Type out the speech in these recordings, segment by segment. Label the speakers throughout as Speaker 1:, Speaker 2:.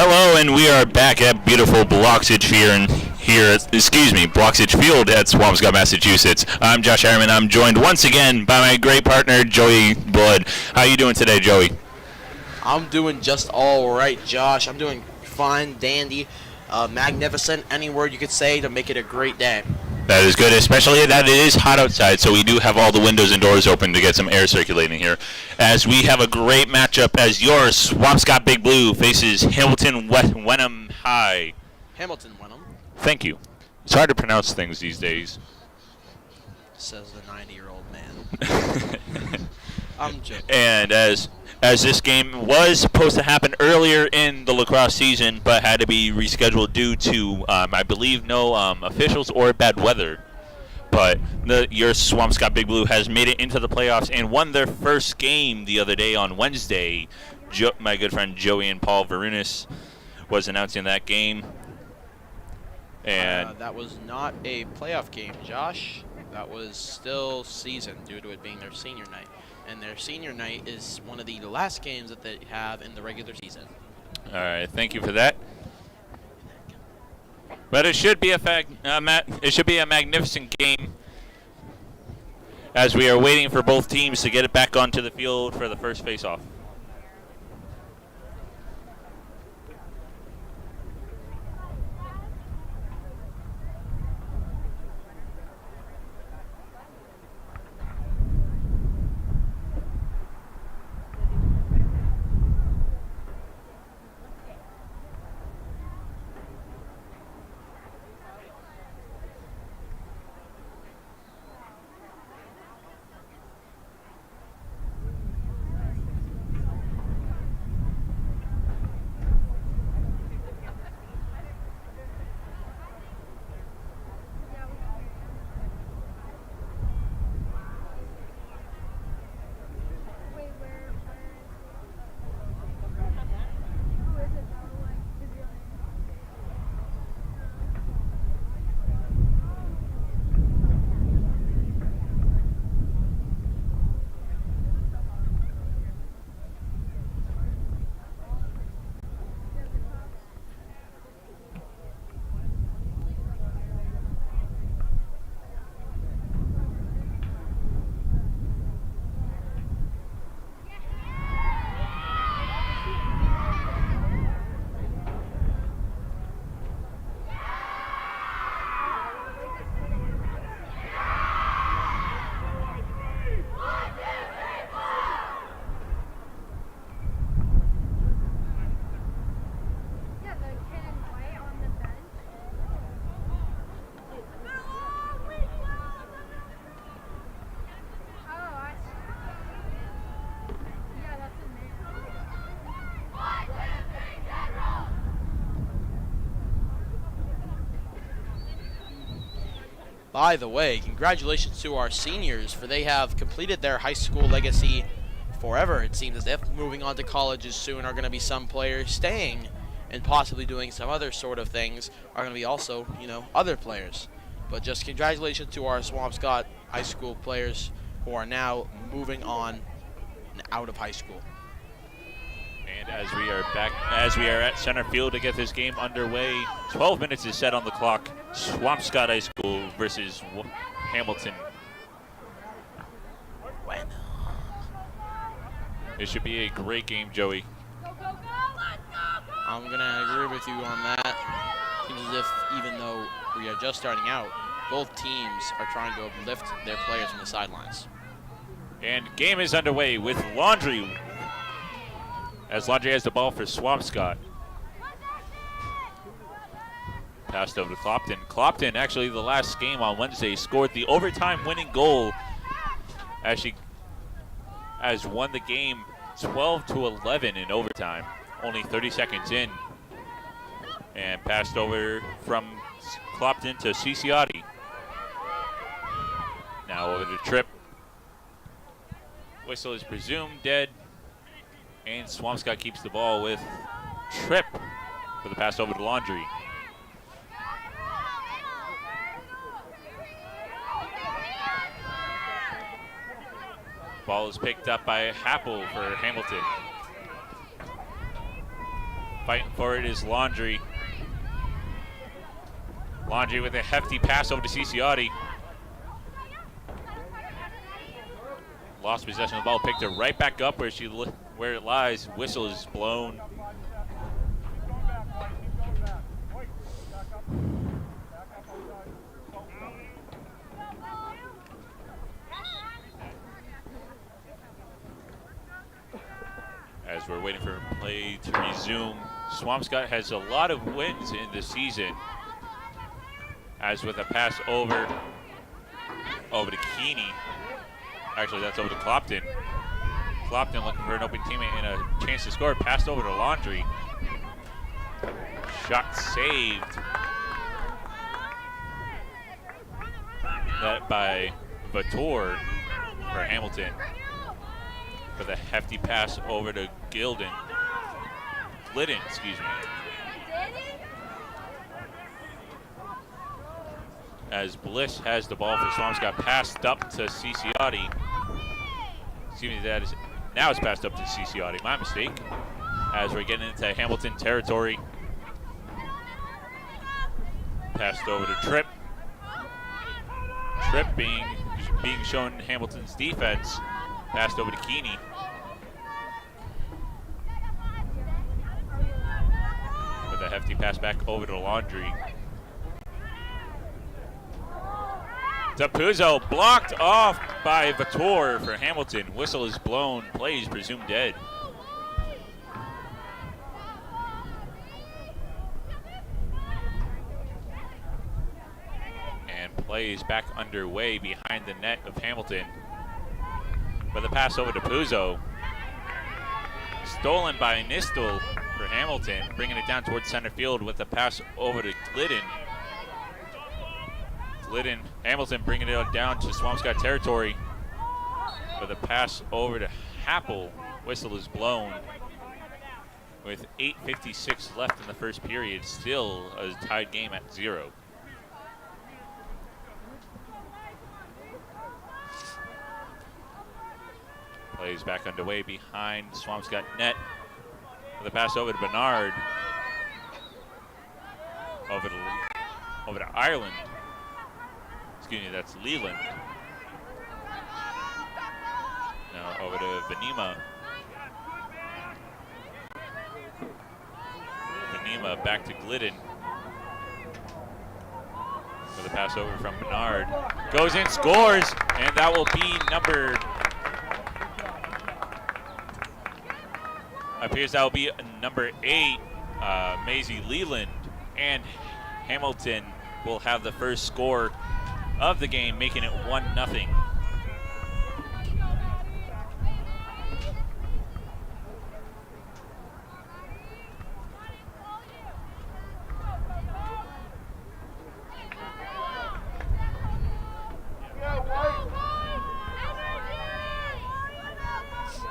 Speaker 1: Hello, and we are back at beautiful Bloxage Bloxage Field at Swampscott, Massachusetts. I'm Josh Harriman. I'm joined once again by my great partner, Joey Blood. How you doing today, Joey?
Speaker 2: I'm doing just all right, Josh. I'm doing fine, dandy, magnificent, any word you could say to make it a great day.
Speaker 1: That is good, especially that it is hot outside, so we do have all the windows and doors open to get some air circulating here. As we have a great matchup as your Swampscott Big Blue faces Hamilton-Wenham High.
Speaker 2: Hamilton-Wenham.
Speaker 1: Thank you. It's hard to pronounce things these days.
Speaker 2: Says the 90-year-old man. I'm joking.
Speaker 1: And as this game was supposed to happen earlier in the lacrosse season, but had to be rescheduled due to, I believe, no officials or bad weather. But your Swampscott Big Blue has made it into the playoffs and won their first game the other day on Wednesday. My good friend Joey and Paul Varunas was announcing that game. And
Speaker 2: that was not a playoff game, Josh. That was still season due to it being their senior night. And their senior night is one of the last games that they have in the regular season.
Speaker 1: All right, thank you for that. But it should be a magnificent game as we are waiting for both teams to get it back onto the field for the first face-off.
Speaker 2: By the way, congratulations to our seniors, for they have completed their high school legacy forever. It seems as if moving on to colleges soon are going to be some players staying and possibly doing some other sort of things are going to be also, other players. But just congratulations to our Swampscott high school players who are now moving on out of high school.
Speaker 1: And as we are at center field to get this game underway, 12 minutes is set on the clock. Swampscott High School versus Hamilton. It should be a great game, Joey.
Speaker 2: I'm going to agree with you on that. Seems as if even though we are just starting out, both teams are trying to uplift their players from the sidelines.
Speaker 1: And game is underway with Laundry. As Laundry has the ball for Swampscott. Passed over to Clopton. Clopton, actually the last game on Wednesday, scored the overtime winning goal as she has won the game 12-11 in overtime, only 30 seconds in. And passed over from Clopton to Ciciotti. Now over to Tripp. Whistle is presumed dead. And Swampscott keeps the ball with Tripp for the pass over to Laundry. Ball is picked up by Happel for Hamilton. Fighting for it is Laundry. Laundry with a hefty pass over to Ciciotti. Lost possession of the ball, picked it right back up where it lies. Whistle is blown. As we're waiting for play to resume, Swampscott has a lot of wins in the season. As with a pass over to Keeney. Actually, that's over to Clopton. Clopton looking for an open teammate and a chance to score. Passed over to Laundry. Shot saved. That by Vator for Hamilton. With a hefty pass over to Glidden, excuse me. As Bliss has the ball for Swampscott, passed up to Ciciotti. Excuse me, now it's passed up to Ciciotti, my mistake. As we're getting into Hamilton territory. Passed over to Tripp. Tripp being shown Hamilton's defense. Passed over to Keeney. With a hefty pass back over to Laundry. Tapuzzo blocked off by Vator for Hamilton. Whistle is blown. Play is presumed dead. And play is back underway behind the net of Hamilton. With a pass over to Puzzo. Stolen by Nistel for Hamilton. Bringing it down towards center field with a pass over to Glidden. Hamilton bringing it down to Swampscott territory. With a pass over to Happel. Whistle is blown. With 8:56 left in the first period. Still a tied game at 0. Plays back underway behind Swampscott net. With a pass over to Bernard. Over to Ireland. Excuse me, that's Leland. Now over to Venema. Venema back to Glidden. With a pass over from Bernard. Goes in, scores, and that will be appears that will be number 8, Maisie Leland, and Hamilton will have the first score of the game, making it 1-0.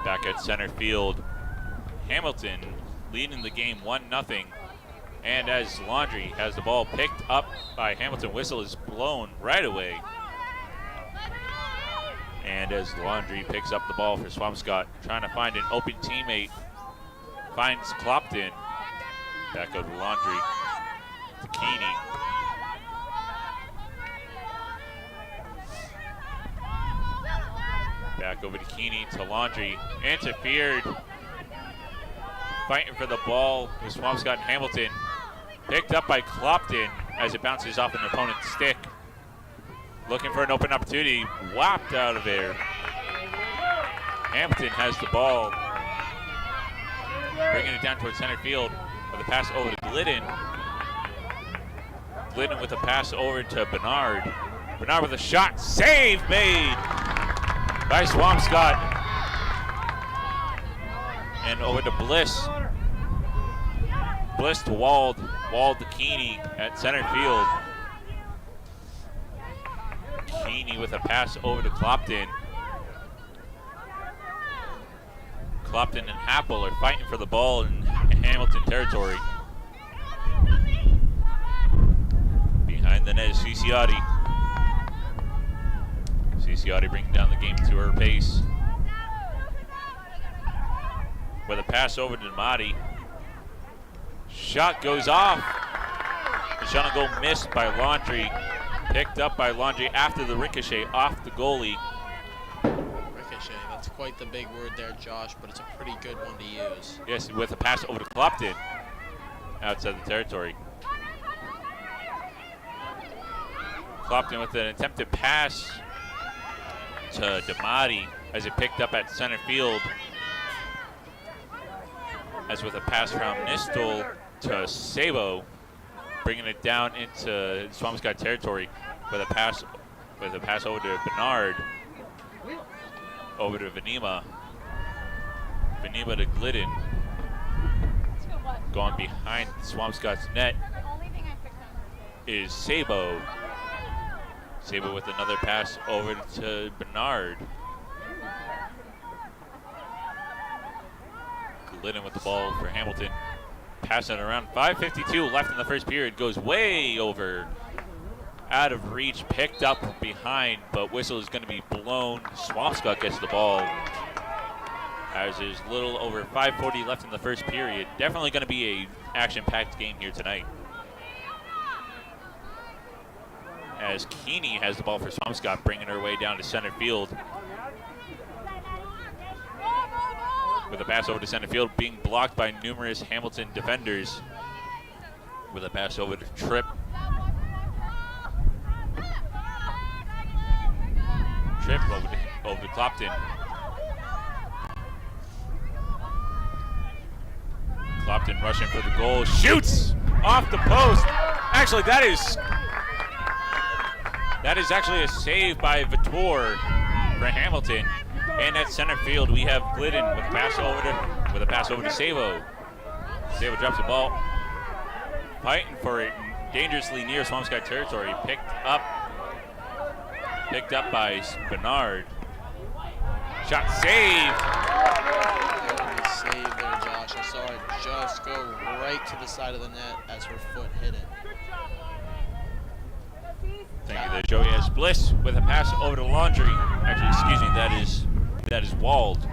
Speaker 1: Back at center field, Hamilton leading the game 1-0. And as Laundry has the ball picked up by Hamilton, whistle is blown right away. And as Laundry picks up the ball for Swampscott, trying to find an open teammate, finds Clopton. Back over to Laundry to Keeney. Back over to Keeney to Laundry. Interfered. Fighting for the ball with Swampscott and Hamilton. Picked up by Clopton as it bounces off an opponent's stick. Looking for an open opportunity. Whopped out of there. Hamilton has the ball. Bringing it down towards center field with a pass over to Glidden. Glidden with a pass over to Bernard. Bernard with a shot. Save made by Swampscott. And over to Bliss. Bliss to Wald. Wald to Keeney at center field. Keeney with a pass over to Clopton. Clopton and Happel are fighting for the ball in Hamilton territory. Behind the net is Ciciotti. Ciciotti bringing down the game to her pace. With a pass over to Damati. shot goes off. The shot on goal missed by Laundry. Picked up by Laundry after the ricochet off the goalie.
Speaker 2: Ricochet, that's quite the big word there, Josh, but it's a pretty good one to use.
Speaker 1: Yes, with a pass over to Clopton outside the territory. Clopton with an attempted pass to Damati as it picked up at center field. As with a pass from Nistel to Sabo, bringing it down into Swampscott territory with a pass over to Bernard, over to Venema to Glidden, going behind Swampscott's net is Sabo. Sabo with another pass over to Bernard. Glidden with the ball for Hamilton. Passing it around. 5:52 left in the first period. Goes way over. Out of reach. Picked up behind, but whistle is going to be blown. Swampscott gets the ball. As there's little over 5:40 left in the first period. Definitely going to be a action-packed game here tonight. As Keeney has the ball for Swampscott, bringing her way down to center field. With a pass over to center field, being blocked by numerous Hamilton defenders. With a pass over to Tripp. Tripp over to Clopton. Clopton rushing for the goal, shoots off the post. Actually, that is actually a save by Vittor for Hamilton. And at center field, we have Glidden with a pass over to Sabo. Sabo drops the ball, fighting for it dangerously near Swampscott territory. Picked up by Bernard. Shot saved.
Speaker 2: Save there, Josh. I saw it just go right to the side of the net as her foot hit it.
Speaker 1: Thank you there, Joey. As Bliss with a pass over to Laundry. Actually, excuse me, that is Wald.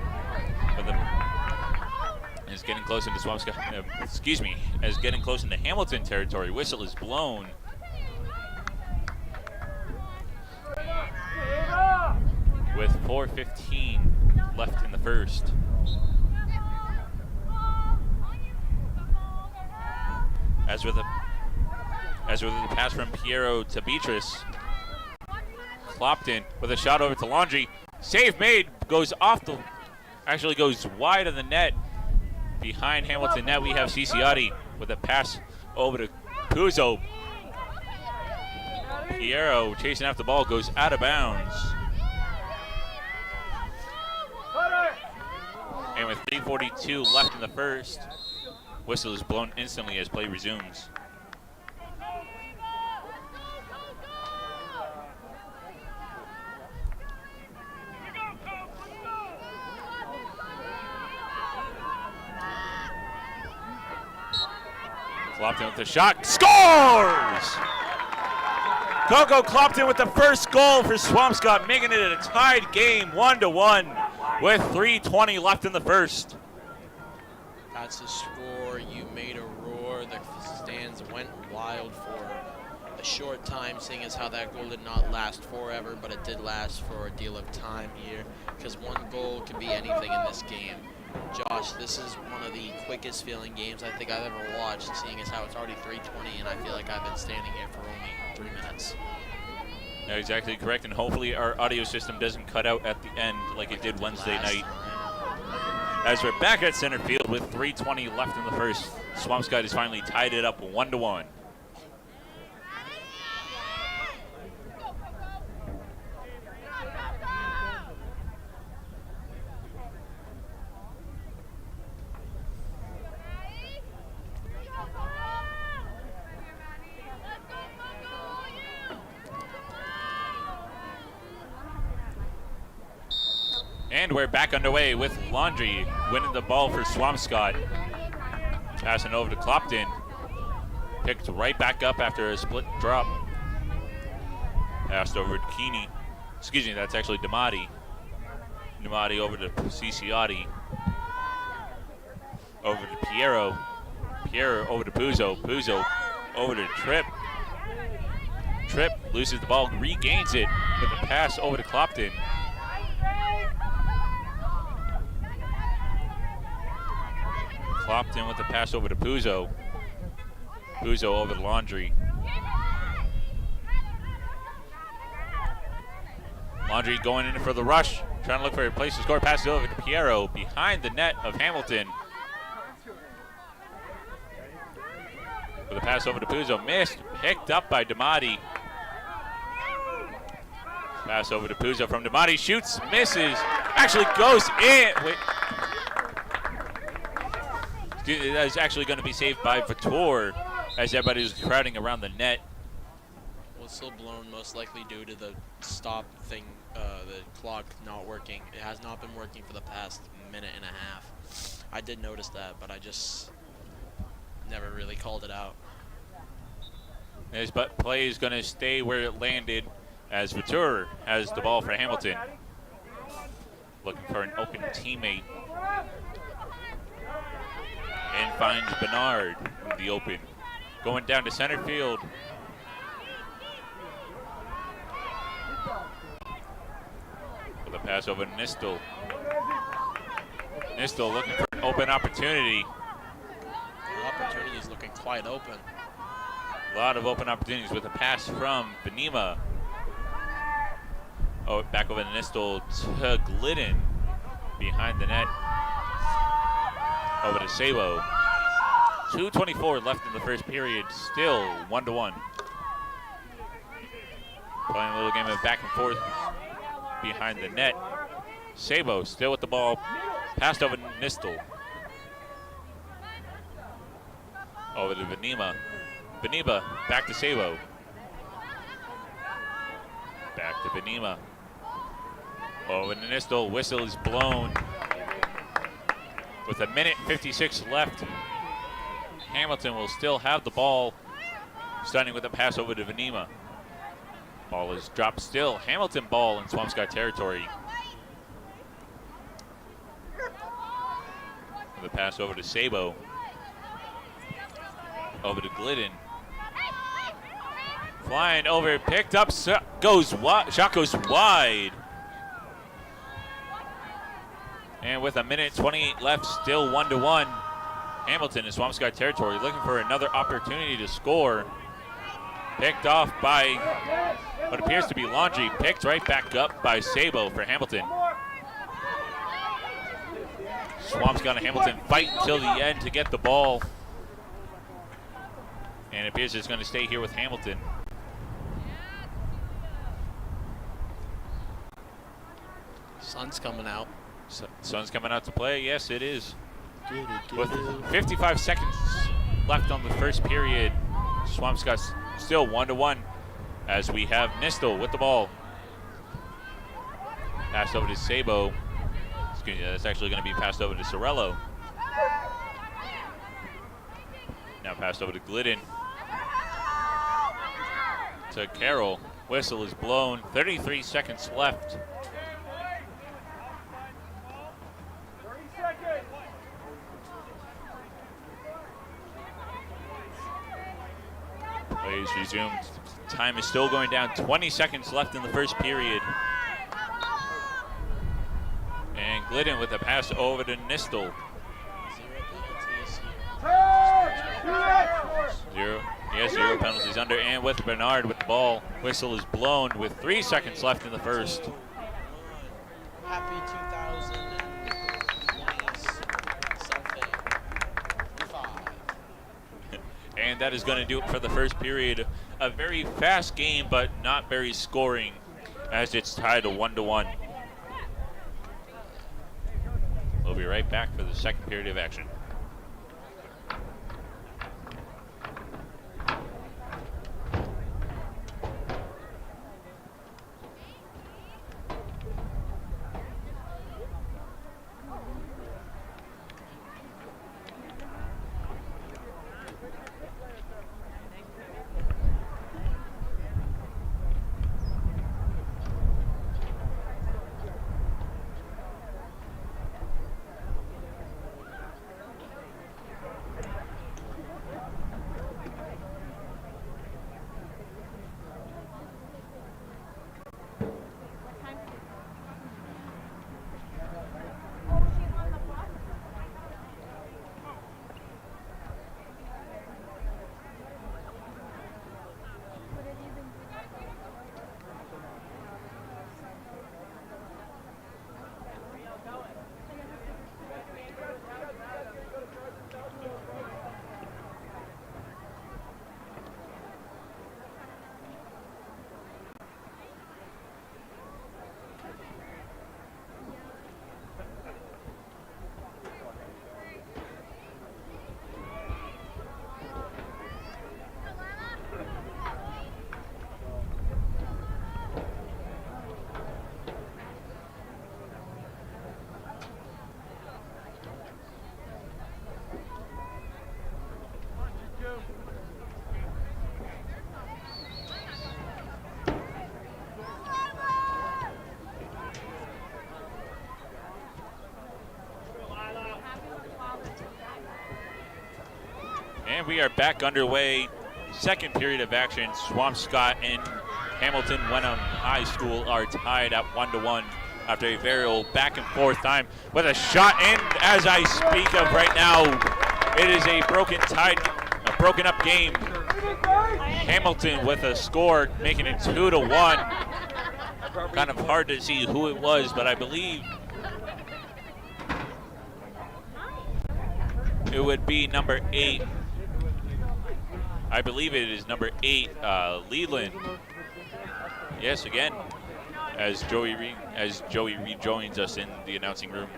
Speaker 1: Is getting close into Swampscott. As getting close into Hamilton territory. Whistle is blown. With 4:15 left in the first. As with a pass from Piero to Beatrice. Clopton with a shot over to Laundry. Save made, goes wide of the net. Behind Hamilton net, we have Ciciotti with a pass over to Puzo. Piero chasing after the ball, goes out of bounds. And with 3:42 left in the first, whistle is blown instantly as play resumes. Clopton with the shot, scores! Coco Clopton with the first goal for Swampscott, making it a tied game, 1-1, with 3:20 left in the first.
Speaker 2: That's a score. You made a roar. The stands went wild for a short time, seeing as how that goal did not last forever, but it did last for a deal of time here, because one goal can be anything in this game. Josh, this is one of the quickest feeling games I think I've ever watched, seeing as how it's already 3:20 and I feel like I've been standing here for only 3 minutes.
Speaker 1: No, exactly correct, and hopefully our audio system doesn't cut out at the end like it did Wednesday night. As we're back at center field with 3:20 left in the first, Swampscott has finally tied it up 1-1. And we're back underway with Laundry winning the ball for Swampscott. Passing over to Clopton. Picked right back up after a split drop. Passed over to Keeney. Excuse me, that's actually Damati. Damati over to Ciciotti. Over to Piero. Pierre over to Puzo. Puzo over to Tripp. Tripp loses the ball, regains it with a pass over to Clopton. Clopton with the pass over to Puzo. Puzo over to Laundry. Laundry going in for the rush, trying to look for a place to score. Passes over to Piero behind the net of Hamilton. With a pass over to Puzo, missed, picked up by Damati. Pass over to Puzo from Damati, shoots, misses, actually goes in. Wait. That is actually going to be saved by Vitor as everybody was crowding around the net.
Speaker 2: Whistle blown most likely due to the stop thing, the clock not working. It has not been working for the past minute and a half. I did notice that, but I just never really called it out.
Speaker 1: This play is going to stay where it landed as Vitor has the ball for Hamilton. Looking for an open teammate. And finds Bernard in the open. Going down to center field. With a pass over to Nistel. Nistel looking for an open opportunity.
Speaker 2: The opportunity is looking quite open.
Speaker 1: A lot of open opportunities with a pass from Benima. Oh, back over to Nistel to Glidden behind the net. Over to Sabo. 2:24 left in the first period, still 1-1. Playing a little game of back and forth behind the net. Sabo still with the ball, passed over to Nistel. Over to Benima. Benima back to Sabo. Back to Benima. Over to Nistel, whistle is blown. With 1:56 left, Hamilton will still have the ball, starting with a pass over to Benima. Ball is dropped still. Hamilton ball in Swampscott territory. With a pass over to Sabo. Over to Glidden. Flying over, picked up, goes wide, shot goes wide. And with 1:28 left, still 1-1. Hamilton in Swampscott territory looking for another opportunity to score. Picked off by what appears to be Laundry. Picked right back up by Sabo for Hamilton. Swampscott and Hamilton fight until the end to get the ball. And it appears it's going to stay here with Hamilton.
Speaker 2: Sun's coming out.
Speaker 1: Sun's coming out to play. Yes, it is. With 55 seconds left on the first period, Swampscott's still 1-1 as we have Nistel with the ball. Passed over to Sabo. That's actually going to be passed over to Sorello. Now passed over to Glidden. To Carroll. Whistle is blown. 33 seconds left. Plays resumed. Time is still going down. 20 seconds left in the first period. And Glidden with a pass over to Nistel. Zero penalties under, and with Bernard with the ball. Whistle is blown with 3 seconds left in the first.
Speaker 2: Happy 2020-something.
Speaker 1: And that is going to do it for the first period. A very fast game, but not very scoring, as it's tied to 1-1. We'll be right back for the second period of action. And we are back underway. Second period of action. Swampscott and Hamilton-Wenham High School are tied at 1-1 after a very old back and forth time with a shot in. As I speak of right now, it is a broken up game. Hamilton with a score, making it 2-1. Kind of hard to see who it was, but I believe it would be number 8. I believe it is number 8, Leland. Yes, again, as Joey rejoins us in the announcing room.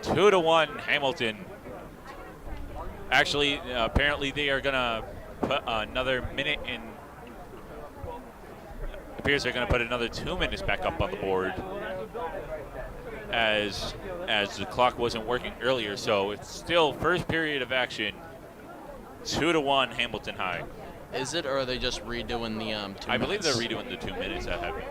Speaker 1: 2-1 Hamilton. Actually, apparently they are gonna put another minute in. It appears they're gonna put another 2 minutes back up on the board, as the clock wasn't working earlier. So it's still first period of action. 2-1 Hamilton High.
Speaker 2: Is it, or are they just redoing the 2 minutes?
Speaker 1: I believe they're redoing the 2 minutes that happened.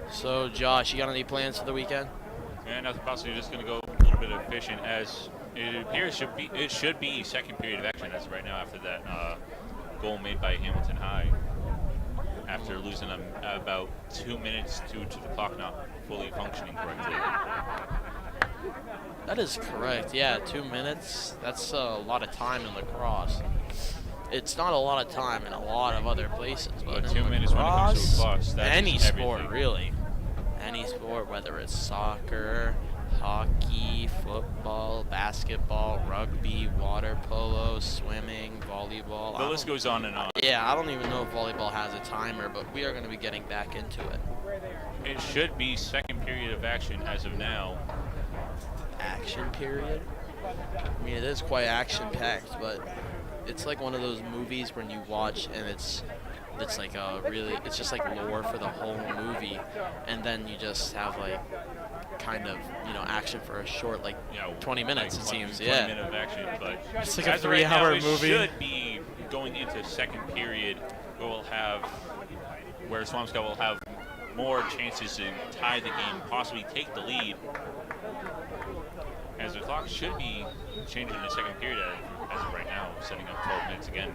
Speaker 2: So, Josh, you got any plans for the weekend?
Speaker 1: And nothing possibly, just going to go a little bit efficient, as it appears it should be second period of action as of right now after that goal made by Hamilton High after losing them about 2 minutes due to the clock not fully functioning correctly.
Speaker 2: That is correct. Yeah, 2 minutes. That's a lot of time in lacrosse. It's not a lot of time in a lot of other places, but
Speaker 1: 2 minutes when it comes to lacrosse, that
Speaker 2: any
Speaker 1: is
Speaker 2: sport,
Speaker 1: everything.
Speaker 2: really. Any sport, whether it's soccer, hockey, football, basketball, rugby, water polo, swimming, volleyball.
Speaker 1: The list goes on and on.
Speaker 2: Yeah, I don't even know if volleyball has a timer, but we are going to be getting back into it.
Speaker 1: It should be second period of action as of now.
Speaker 2: Action period? I mean, it is quite action-packed, but it's like one of those movies when you watch and it's like it's just like lore for the whole movie, and then you just have like kind of, you know, action for a short, like, 20 minutes,
Speaker 1: like
Speaker 2: it seems.
Speaker 1: 20
Speaker 2: Yeah,
Speaker 1: minute of action, but
Speaker 2: it's like a
Speaker 1: as of right now,
Speaker 2: 3-hour
Speaker 1: it
Speaker 2: movie.
Speaker 1: should be going into second period where Swampscott will have more chances to tie the game, possibly take the lead, as the clock should be changing in the second period as of right now, setting up 12 minutes again.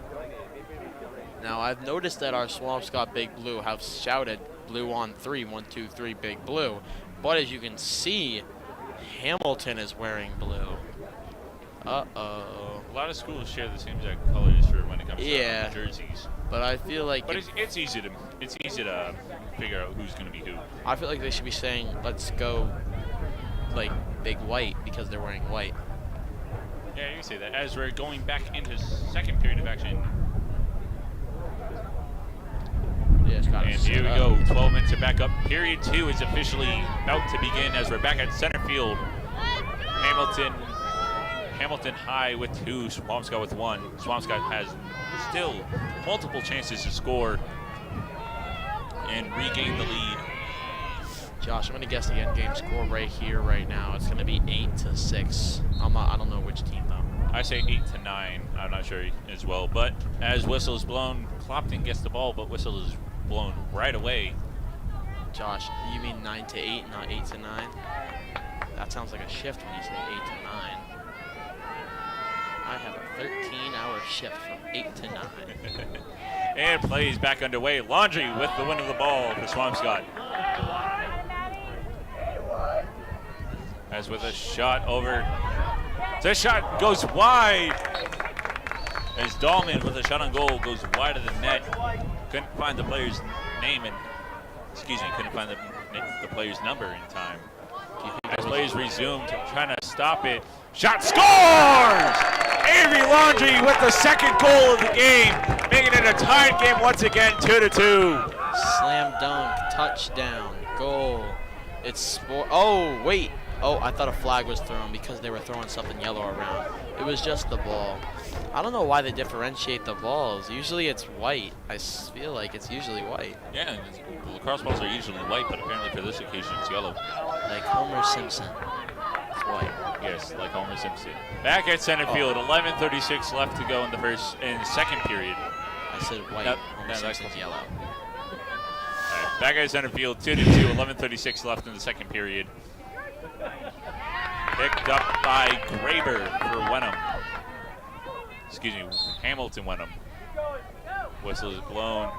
Speaker 2: Now, I've noticed that our Swampscott Big Blue have shouted blue on 3, 1, 2, 3, Big Blue. But as you can see, Hamilton is wearing blue. Uh-oh.
Speaker 1: A lot of schools share the same exact colors for when it comes to jerseys.
Speaker 2: But I feel like...
Speaker 1: But it's easy to figure out who's going to be who.
Speaker 2: I feel like they should be saying, let's go, like, big white, because they're wearing white.
Speaker 1: Yeah, you can say that. As we're going back into second period of action. And here we go, 12 minutes to back up. Period 2 is officially about to begin as we're back at center field. Hamilton High with 2, Swampscott with 1. Swampscott has still multiple chances to score and regain the lead.
Speaker 2: Josh, I'm going to guess the end game score right here, right now. It's going to be 8-6. I don't know which team, though.
Speaker 1: I say 8-9. I'm not sure as well. But as whistle is blown, Clopton gets the ball, but whistle is blown right away.
Speaker 2: Josh, you mean 9-8, not 8-9? That sounds like a shift when you say 8-9. I have a 13-hour shift from 8 to 9.
Speaker 1: And play is back underway. Laundry with the win of the ball for Swampscott. As with a shot over. This shot goes wide. As Dahlman with a shot on goal goes wide of the net. Couldn't find the player's name and, couldn't find the player's number in time. As players resumed, trying to stop it. Shot scores! Avery Laundrie with the second goal of the game, making it a tied game once again, 2-2.
Speaker 2: Slam dunk, touchdown, goal. It's oh wait. Oh, I thought a flag was thrown because they were throwing something yellow around. It was just the ball. I don't know why they differentiate the balls. Usually it's white. I feel like it's usually white.
Speaker 1: Yeah, lacrosse balls are usually white, but apparently for this occasion it's yellow.
Speaker 2: Like Homer Simpson. It's white.
Speaker 1: Yes, like Homer Simpson. Back at center field, 11:36 left to go in the second period.
Speaker 2: I said white. Homer Simpson's yellow.
Speaker 1: All right, back at center field, 2-2, 11:36 left in the second period. Picked up by Graber for Wenham. Excuse me, Hamilton-Wenham. Whistle is blown.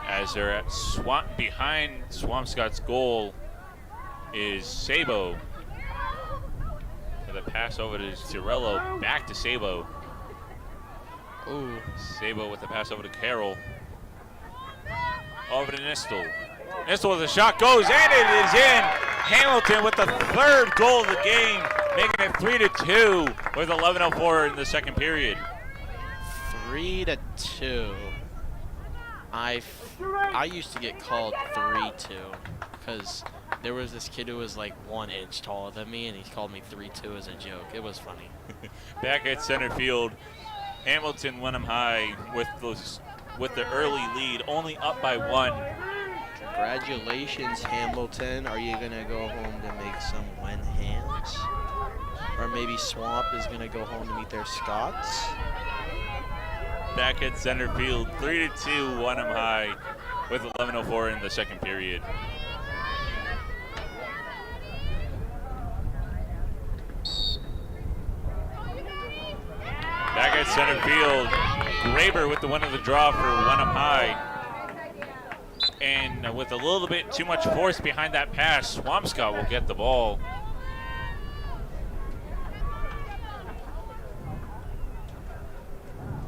Speaker 1: As they're at behind Swampscott's goal is Sabo. With a pass over to Cirello, back to Sabo.
Speaker 2: Ooh.
Speaker 1: Sabo with the pass over to Carroll. Over to Nistel. Nistel with a shot goes, and it is in. Hamilton with the third goal of the game, making it 3-2 with 11:04 in the second period.
Speaker 2: 3-2. I used to get called 3-2 because there was this kid who was like 1 inch taller than me, and he called me 3-2 as a joke. It was funny.
Speaker 1: Back at center field, Hamilton-Wenham High with the early lead, only up by 1.
Speaker 2: Congratulations, Hamilton. Are you going to go home to make some Wen hams? Or maybe Swamp is going to go home to meet their Scots?
Speaker 1: Back at center field, 3-2, Wenham High with 11:04 in the second period. Back at center field, Graber with the win of the draw for Wenham High. And with a little bit too much force behind that pass, Swampscott will get the ball.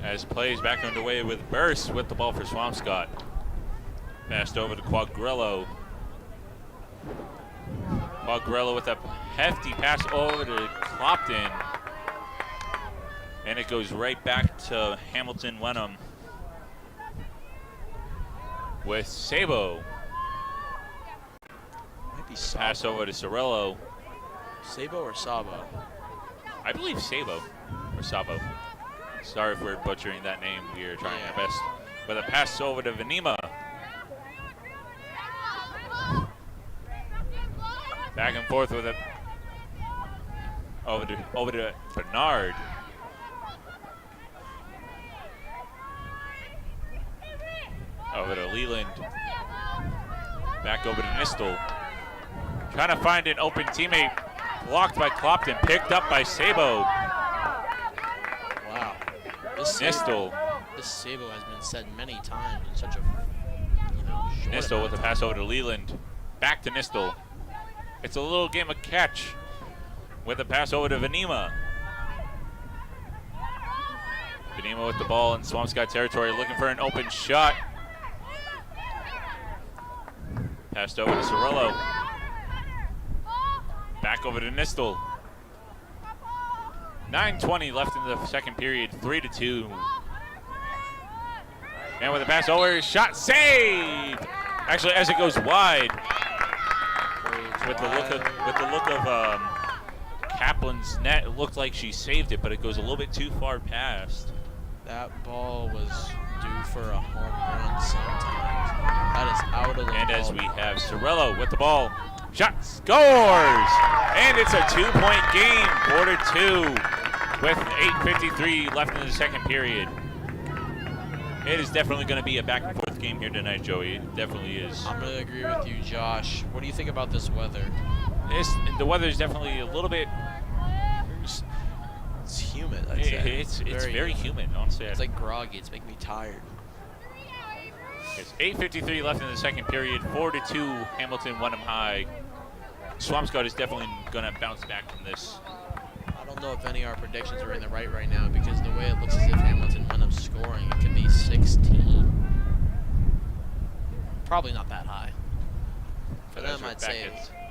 Speaker 1: As plays back underway with Burst with the ball for Swampscott. Passed over to Quagliarello. Quagliarello with a hefty pass over to Clopton. And it goes right back to Hamilton-Wenham with Sabo.
Speaker 2: Might be Sabo.
Speaker 1: Pass over to Cirello.
Speaker 2: Sabo or Sabo?
Speaker 1: I believe Sabo or Sabo. Sorry if we're butchering that name. We are trying our best. With a pass over to Venema. Back and forth with it. Over to Bernard. Over to Leland. Back over to Nistel. Trying to find an open teammate. Blocked by Clopton. Picked up by Sabo.
Speaker 2: Wow. This Sabo has been said many times in such a short
Speaker 1: Nistel with a pass over to Leland. Back to Nistel. It's a little game of catch with a pass over to Venema. Venema with the ball in Swampscott territory, looking for an open shot. Passed over to Cirello. Back over to Nistel. 9:20 left in the second period, 3-2. And with a pass over, shot saved. Actually, as it goes wide. With the look of Kaplan's net, it looked like she saved it, but it goes a little bit too far past.
Speaker 2: That ball was due for a home run sometimes. That is out of the
Speaker 1: And
Speaker 2: ball.
Speaker 1: as we have Cirello with the ball, shot scores! And it's a 2-point game, 4-2, with 8:53 left in the second period. It is definitely going to be a back and forth game here tonight, Joey. It definitely is.
Speaker 2: I'm going to agree with you, Josh. What do you think about this weather?
Speaker 1: The weather is definitely a little bit.
Speaker 2: It's humid, I'd say.
Speaker 1: It's very humid, honestly.
Speaker 2: It's like groggy. It's making me tired.
Speaker 1: It's 8:53 left in the second period, 4-2, Hamilton-Wenham High. Swampscott is definitely going to bounce back from this.
Speaker 2: I don't know if any of our predictions are in the right now because the way it looks as if Hamilton-Wenham's scoring, it could be 16. Probably not that high. For them, I'd say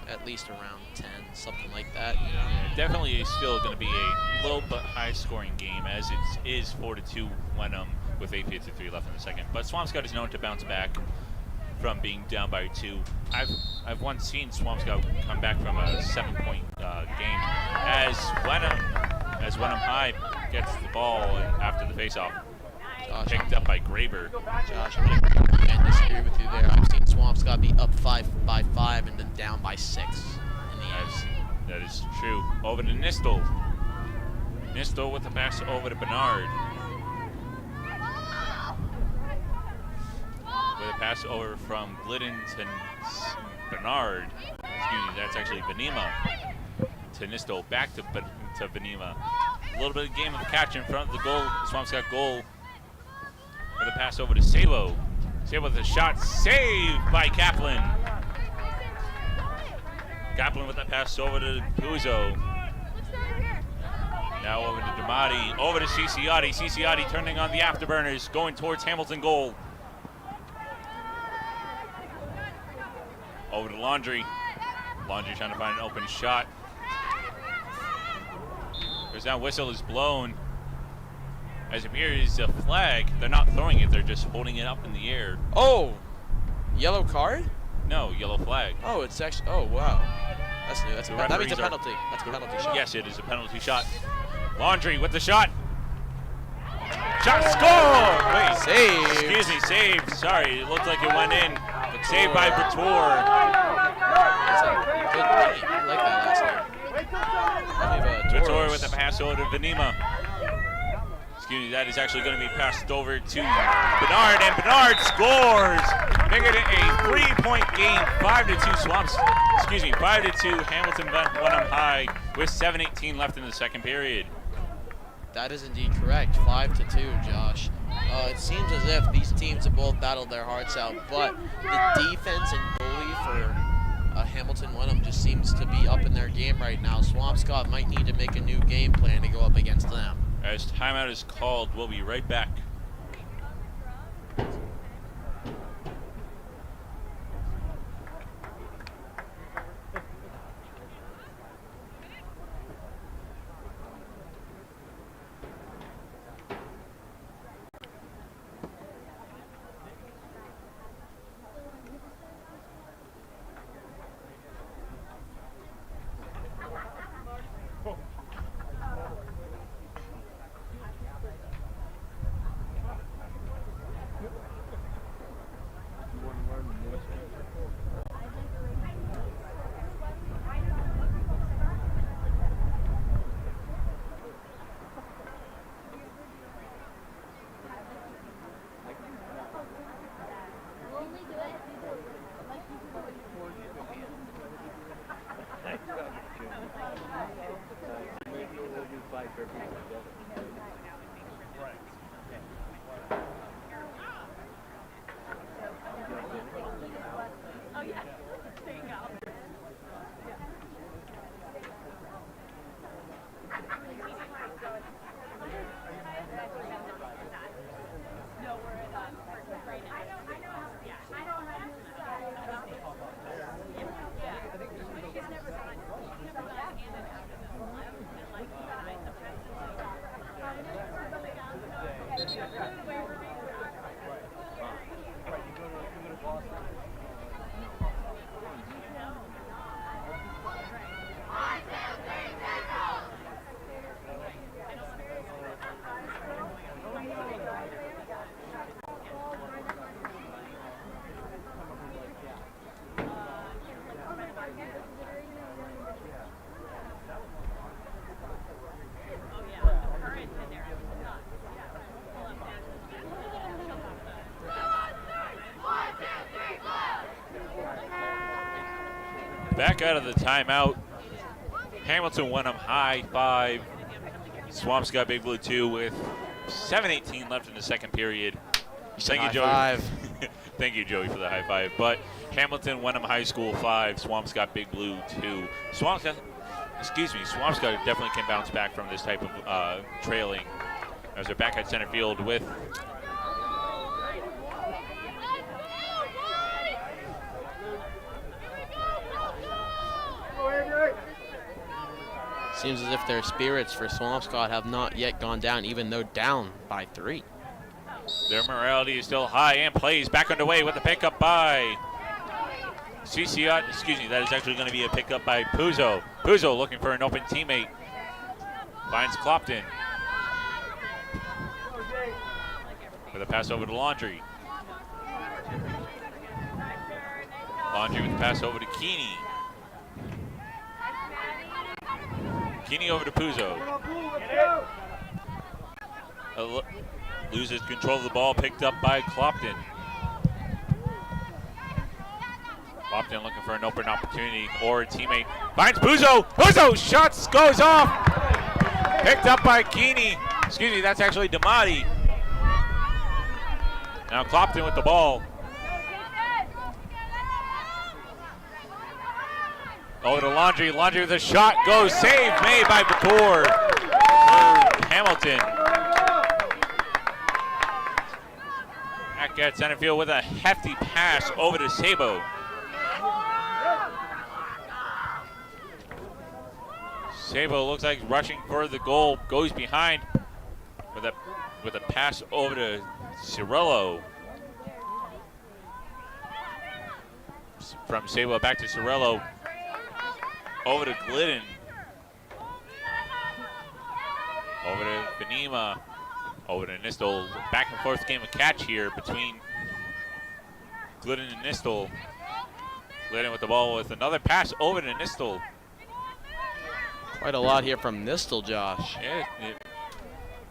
Speaker 2: at least around 10, something like that.
Speaker 1: Yeah, definitely still going to be a little but high-scoring game, as it is 4-2 Wenham with 8:53 left in the second. But Swampscott is known to bounce back from being down by 2. I've once seen Swampscott come back from a 7-point game as Wenham High gets the ball after the face-off. Picked up by Graber.
Speaker 2: Josh, I'm going to disagree with you there. I've seen Swampscott be up by 5 and then down by 6 in the end.
Speaker 1: That is true. Over to Nistel. Nistel with the pass over to Bernard. With a pass over from Glidden to Bernard. Excuse me, that's actually Benema. To Nistel, back to Benema. A little bit of game of catch in front of the goal, Swampscott goal. With a pass over to Sabo. Sabo with a shot, saved by Kaplan. Kaplan with that pass over to Puzo. Now over to Damati, over to Ciciotti. Ciciotti turning on the afterburners, going towards Hamilton goal. Over to Laundry. Laundry trying to find an open shot. There's now whistle is blown. As it appears a flag. They're not throwing it, they're just holding it up in the air.
Speaker 2: Oh! Yellow card?
Speaker 1: No, yellow flag.
Speaker 2: Oh, it's actually, oh wow. That's new. That means a penalty. That's a penalty shot.
Speaker 1: Yes, it is a penalty shot. Laundry with the shot. Shot, score! Wait,
Speaker 2: saved.
Speaker 1: Excuse me, saved. Sorry, it looked like it went in. But saved by Bator.
Speaker 2: That's a good game. I like that last name.
Speaker 1: Bator with the pass over to Venema. Excuse me, that is actually going to be passed over to Bernard, and Bernard scores, making it a 3-point game, 5-2 Swamps. Excuse me, 5-2 Hamilton-Wenham High with 7:18 left in the second period.
Speaker 2: That is indeed correct, 5-2, Josh. It seems as if these teams have both battled their hearts out, but the defense and goalie for Hamilton-Wenham just seems to be up in their game right now. Swampscott might need to make a new game plan to go up against them.
Speaker 1: As timeout is called, we'll be right back. Back out of the timeout. Hamilton-Wenham High 5. Swampscott Big Blue 2 with 7:18 left in the second period. Thank you, Joey.
Speaker 2: Five.
Speaker 1: Thank you, Joey, for the high five. But Hamilton-Wenham High School 5, Swampscott Big Blue 2. Swampscott definitely can bounce back from this type of trailing as they're back at center field with
Speaker 2: Seems as if their spirits for Swampscott have not yet gone down, even though down by 3.
Speaker 1: Their morality is still high, and plays back underway with the pickup by CCI. Excuse me, that is actually going to be a pickup by Puzo. Puzo looking for an open teammate. Finds Clopton. With a pass over to Laundry. Laundry with the pass over to Keeney. Keeney over to Puzo. Loses control of the ball, picked up by Clopton. Clopton looking for an open opportunity or a teammate. Finds Puzo. Puzo shots goes off. Picked up by Keeney. Excuse me, that's actually Damati. Now Clopton with the ball. Over to Laundry. Laundry with a shot. Goes. Save made by Bator for Hamilton. Back at center field with a hefty pass over to Sabo. Sabo looks like rushing for the goal. Goes behind with a pass over to Cirillo. From Sabo back to Cirillo. Over to Glidden. Over to Benema. Over to Nistel. Back and forth game of catch here between Glidden and Nistel. Glidden with the ball with another pass over to Nistel.
Speaker 2: Quite a lot here from Nistel, Josh.
Speaker 1: Yeah,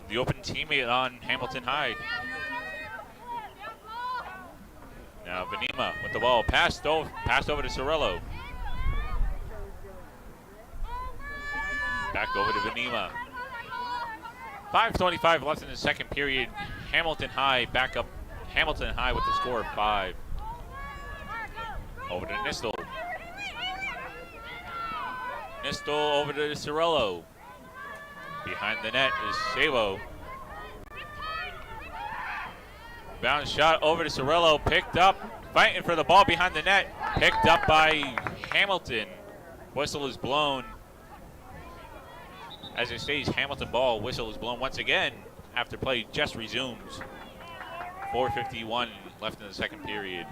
Speaker 1: the open teammate on Hamilton High. Now Benema with the ball. Passed over to Cirillo. Back over to Benema. 5:25 left in the second period. Hamilton High back up. Hamilton High with the score of 5. Over to Nistel. Nistel over to Cirillo. Behind the net is Sabo. Bounce shot over to Cirillo. Picked up. Fighting for the ball behind the net. Picked up by Hamilton. Whistle is blown. As it stays, Hamilton ball. Whistle is blown once again after play just resumes. 4:51 left in the second period.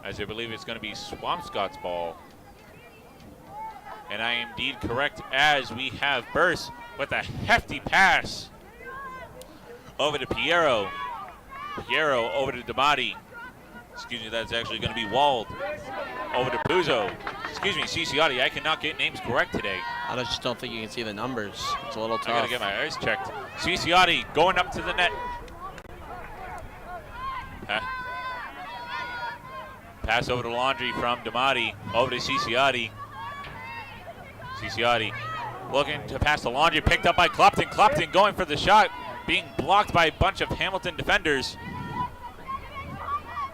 Speaker 1: As I believe it's going to be Swampscott's ball. And I am indeed correct, as we have Burst with a hefty pass over to Piero. Piero over to Damati. Excuse me, that's actually going to be Wald. Over to Puzo. Excuse me, Ciciotti. I cannot get names correct today.
Speaker 2: I just don't think you can see the numbers. It's a little tough.
Speaker 1: I got to get my eyes checked. Ciciotti going up to the net. Pass over to Laundry from Damati. Over to Ciciotti. Ciciotti looking to pass to Laundry. Picked up by Clopton. Clopton going for the shot. Being blocked by a bunch of Hamilton defenders.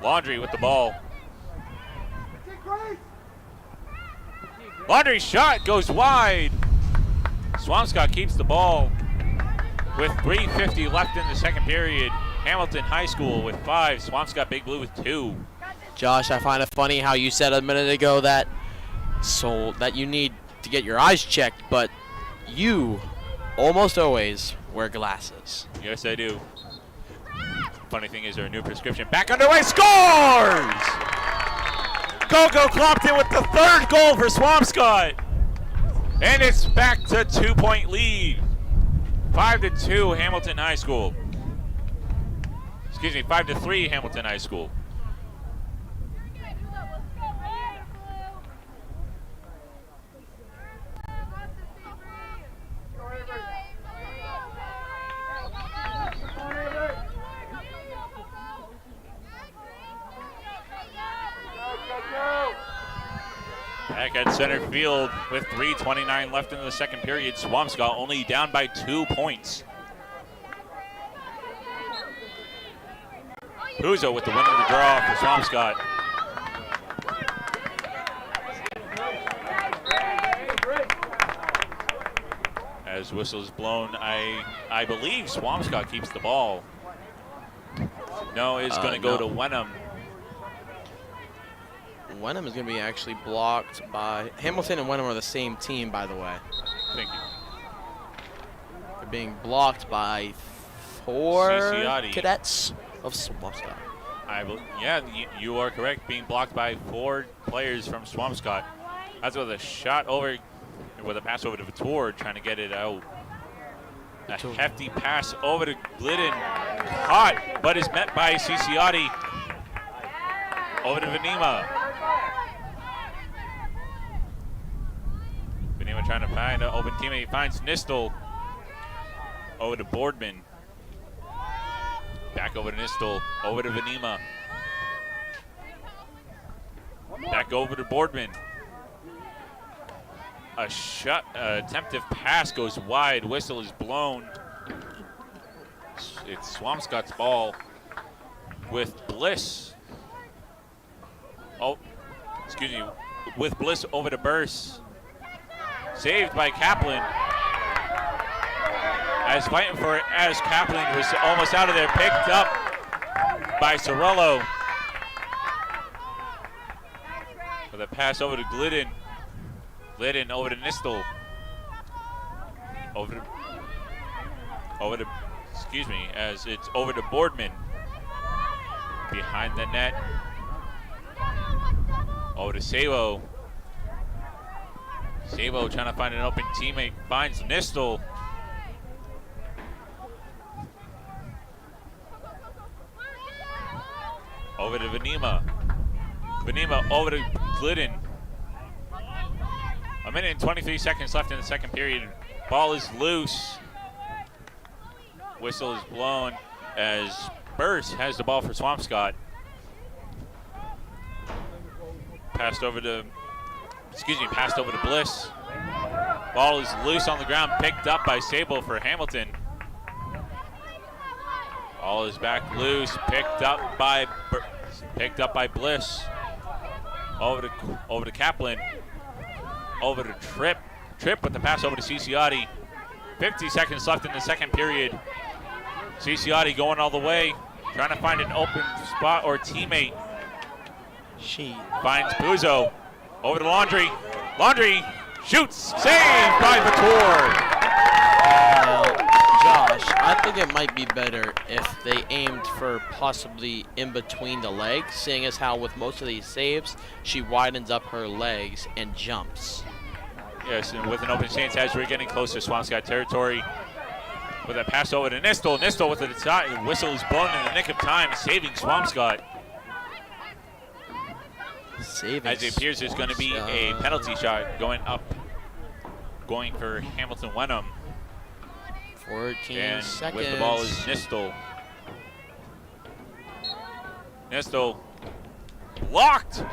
Speaker 1: Laundry with the ball. Laundry's shot goes wide. Swampscott keeps the ball with 3:50 left in the second period. Hamilton High School with 5. Swampscott Big Blue with 2.
Speaker 2: Josh, I find it funny how you said a minute ago that you need to get your eyes checked, but you almost always wear glasses.
Speaker 1: Yes, I do. Funny thing is, our new prescription back underway. Scores! Go Clopton with the 3rd goal for Swampscott. And it's back to 2-point lead. 5-2 Hamilton High School. Excuse me, 5-3 Hamilton High School. Back at center field with 3:29 left in the second period. Swampscott only down by 2 points. Puzo with the win of the draw for Swampscott. As whistle is blown, I believe Swampscott keeps the ball. No, it's going to go to Wenham.
Speaker 2: Wenham is going to be actually blocked by Hamilton and Wenham are the same team, by the way.
Speaker 1: Thank you.
Speaker 2: They're being blocked by 4
Speaker 1: CCiotti.
Speaker 2: cadets of Swampscott.
Speaker 1: Yeah, you are correct. Being blocked by 4 players from Swampscott. That's with a shot over, with a pass over to Vitor, trying to get it out. A hefty pass over to Glidden, caught, but is met by CCiotti. Over to Venema. Venema trying to find an open teammate, finds Nistel. Over to Boardman. Back over to Nistel, over to Venema. Back over to Boardman. A attempted pass goes wide. Whistle is blown. It's Swampscott's ball with Bliss. Oh, excuse me. With Bliss over to Burse. Saved by Kaplan. As fighting for it, as Kaplan was almost out of there, picked up by Sorello. With a pass over to Glidden. Glidden over to Nistel. Over to, excuse me, as it's over to Boardman. Behind the net. Over to Sabo. Sabo trying to find an open teammate, finds Nistel. Over to Venema. Venema over to Glidden. 1 minute and 23 seconds left in the second period. Ball is loose. Whistle is blown as Burse has the ball for Swampscott. Passed over to Bliss. Ball is loose on the ground, picked up by Sable for Hamilton. Ball is back loose, picked up by Bliss. Over to Kaplan. Over to Tripp. Tripp with the pass over to CCiotti. 50 seconds left in the second period. CCiotti going all the way, trying to find an open spot or teammate. She finds Puzo. Over to Laundry. Laundry shoots. Saved by Vitor.
Speaker 2: Josh, I think it might be better if they aimed for possibly in between the legs, seeing as how with most of these saves, she widens up her legs and jumps.
Speaker 1: Yes, and with an open chance as we're getting close to Swampscott territory. With a pass over to Nistel. Nistel with the whistle is blown in the nick of time, saving Swampscott. As it appears there's going to be a penalty shot going for Hamilton-Wenham.
Speaker 2: 14
Speaker 1: and
Speaker 2: seconds.
Speaker 1: With the ball is Nistel. Nistel blocked.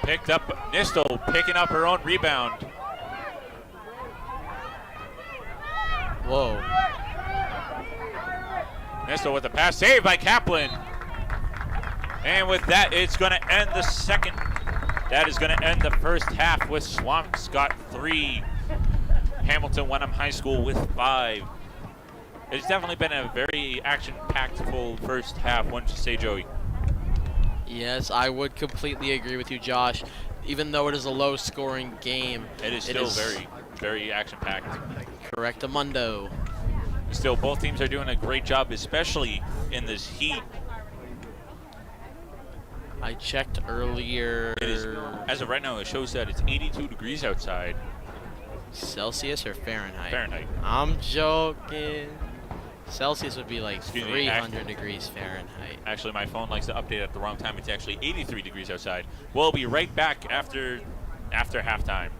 Speaker 1: Picked up, Nistel picking up her own rebound.
Speaker 2: Whoa.
Speaker 1: Nistel with the pass, saved by Kaplan. And with that, it's going to end the second. That is going to end the first half with Swampscott 3, Hamilton-Wenham High School with 5. It's definitely been a very action-packed full first half, wouldn't you say, Joey?
Speaker 2: Yes, I would completely agree with you, Josh. Even though it is a low-scoring game,
Speaker 1: it is still very, very action-packed.
Speaker 2: Correctamundo.
Speaker 1: Still, both teams are doing a great job, especially in this heat.
Speaker 2: I checked earlier.
Speaker 1: It is, as of right now, it shows that it's 82 degrees outside.
Speaker 2: Celsius or Fahrenheit?
Speaker 1: Fahrenheit.
Speaker 2: I'm joking. Celsius would be like 300 degrees Fahrenheit.
Speaker 1: Actually, my phone likes to update at the wrong time. It's actually 83 degrees outside. We'll be right back after halftime.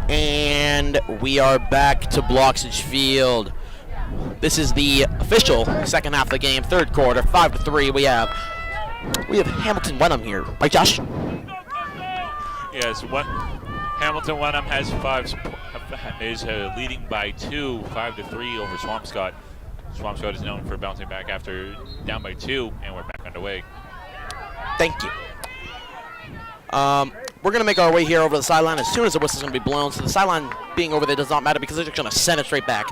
Speaker 2: And we are back to Bloxage Field. This is the official second half of the game, third quarter, 5-3. We have Hamilton-Wenham here, right, Josh?
Speaker 1: Yes, Hamilton-Wenham is leading by 2, 5-3 over Swampscott. Swampscott is known for bouncing back after down by 2, and we're back underway.
Speaker 2: Thank you. We're going to make our way here over to the sideline as soon as the whistle's going to be blown. So the sideline being over there does not matter because they're just going to send it straight back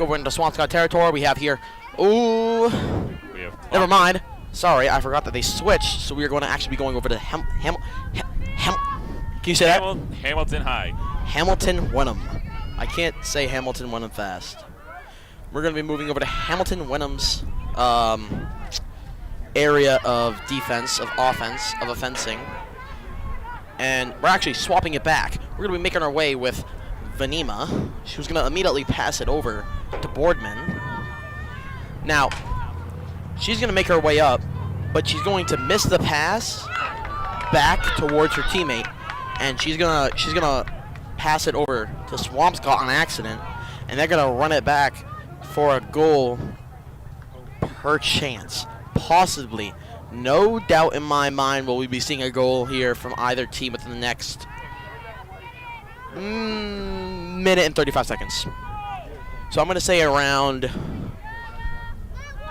Speaker 2: over into Swampscott territory. We have here, never mind. Sorry, I forgot that they switched. So we are going to actually be going over to can you say that?
Speaker 1: Hamilton High.
Speaker 2: Hamilton-Wenham. I can't say Hamilton-Wenham fast. We're going to be moving over to Hamilton-Wenham's area of defense, of offense, of offensing. And we're actually swapping it back. We're going to be making our way with Vanima. She was going to immediately pass it over to Boardman. Now, she's going to make her way up, but she's going to miss the pass back towards her teammate, and she's gonna pass it over to Swampscott on accident, and they're going to run it back for a goal per chance. Possibly. No doubt in my mind will we be seeing a goal here from either team within the next minute and 35 seconds. So I'm going to say around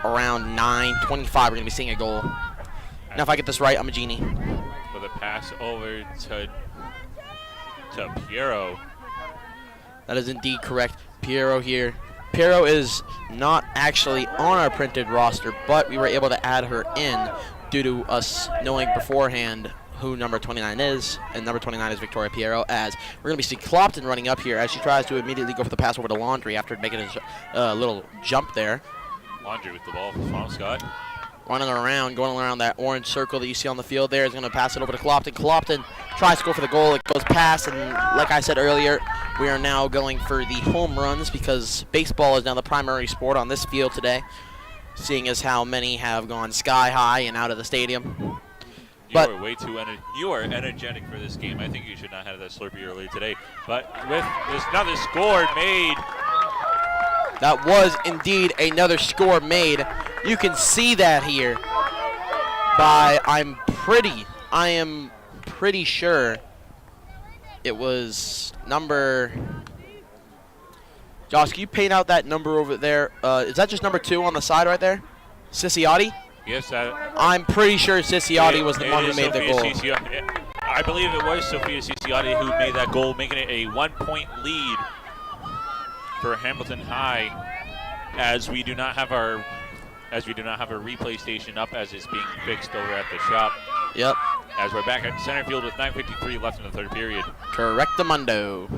Speaker 2: 9:25 we're going to be seeing a goal. Now if I get this right, I'm a genie.
Speaker 1: With a pass over to Piero.
Speaker 2: That is indeed correct. Piero here. Piero is not actually on our printed roster, but we were able to add her in due to us knowing beforehand who number 29 is, and number 29 is Victoria Piero, as we're going to be seeing Clopton running up here as she tries to immediately go for the pass over to Laundry after making a little jump there.
Speaker 1: Laundry with the ball for Swampscott.
Speaker 2: Running around, going around that orange circle that you see on the field there, is going to pass it over to Clopton. Clopton tries to go for the goal. It goes past, and like I said earlier, we are now going for the home runs because baseball is now the primary sport on this field today, seeing as how many have gone sky high and out of the stadium.
Speaker 1: You are energetic for this game. I think you should not have that Slurpee earlier today. But with this another score made.
Speaker 2: That was indeed another score made. You can see that here by I am pretty sure it was number. Josh, can you paint out that number over there? Is that just number 2 on the side right there? Ciciotti?
Speaker 1: Yes,
Speaker 2: I'm pretty sure Ciciotti was the one who made the goal.
Speaker 1: I believe it was Sophia Ciciotti who made that goal, making it a 1-point lead for Hamilton High, as we do not have our replay station up, as it's being fixed over at the shop.
Speaker 2: Yep.
Speaker 1: As we're back at center field with 9:53 left in the third period.
Speaker 2: Correctamundo.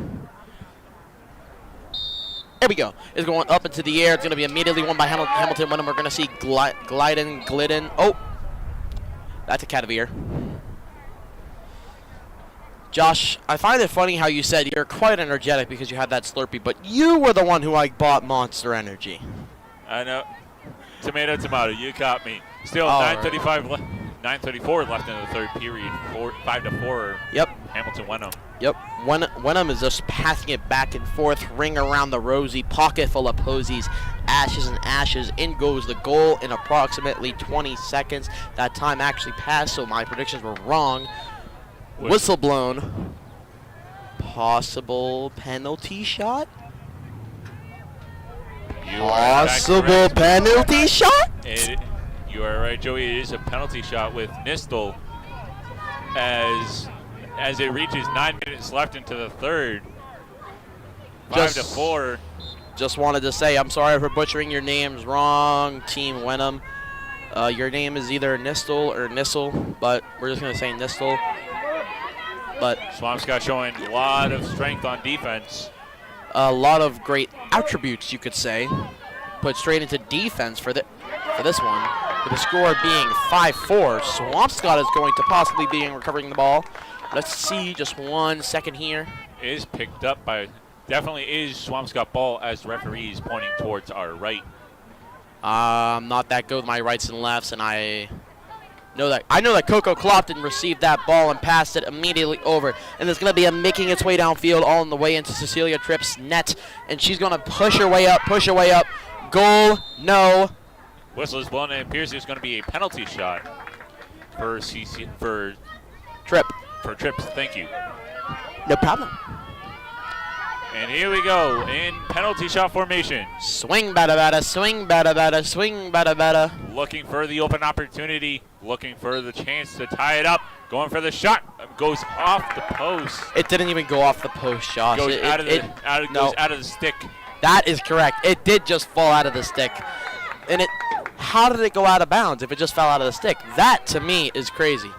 Speaker 2: There we go. It's going up into the air. It's going to be immediately won by Hamilton-Wenham. We're going to see Glidden. Oh, that's a Catavere. Josh, I find it funny how you said you're quite energetic because you had that Slurpee, but you were the one who bought Monster Energy.
Speaker 1: I know. Tomato, you caught me. Still 9:34 left in the third period. 5-4.
Speaker 2: Yep.
Speaker 1: Hamilton-Wenham.
Speaker 2: Yep, Wenham is just passing it back and forth, ring around the rosy, pocket full of posies, ashes and ashes. In goes the goal in approximately 20 seconds. That time actually passed, so my predictions were wrong. Whistle blown. Possible penalty shot? Possible penalty shot?
Speaker 1: You are right, Joey. It is a penalty shot with Nistel as it reaches 9 minutes left into the third. 5-4.
Speaker 2: Just wanted to say I'm sorry for butchering your names wrong, Team Wenham. Your name is either Nistel or Nissel, but we're just going to say Nistel. But
Speaker 1: Swampscott showing a lot of strength on defense.
Speaker 2: A lot of great attributes, you could say. Put straight into defense for this one. With the score being 5-4, Swampscott is going to possibly be recovering the ball. Let's see, just 1 second here.
Speaker 1: Is picked up by, definitely is Swampscott ball as the referee is pointing towards our right.
Speaker 2: I'm not that good with my rights and lefts, and I know that Coco Clopton received that ball and passed it immediately over. And there's going to be a making its way downfield all on the way into Cecilia Tripp's net. And she's going to push her way up. Goal, no.
Speaker 1: Whistle is blown, and it appears there's going to be a penalty shot for
Speaker 2: Tripp.
Speaker 1: For Trips, thank you.
Speaker 2: No problem.
Speaker 1: And here we go in penalty shot formation.
Speaker 2: Swing, bada, bada, swing, bada, bada, swing, bada, bada.
Speaker 1: Looking for the open opportunity, looking for the chance to tie it up, going for the shot, goes off the post.
Speaker 2: It didn't even go off the post, Josh.
Speaker 1: Goes out of the stick.
Speaker 2: That is correct. It did just fall out of the stick. And how did it go out of bounds if it just fell out of the stick? That, to me, is crazy.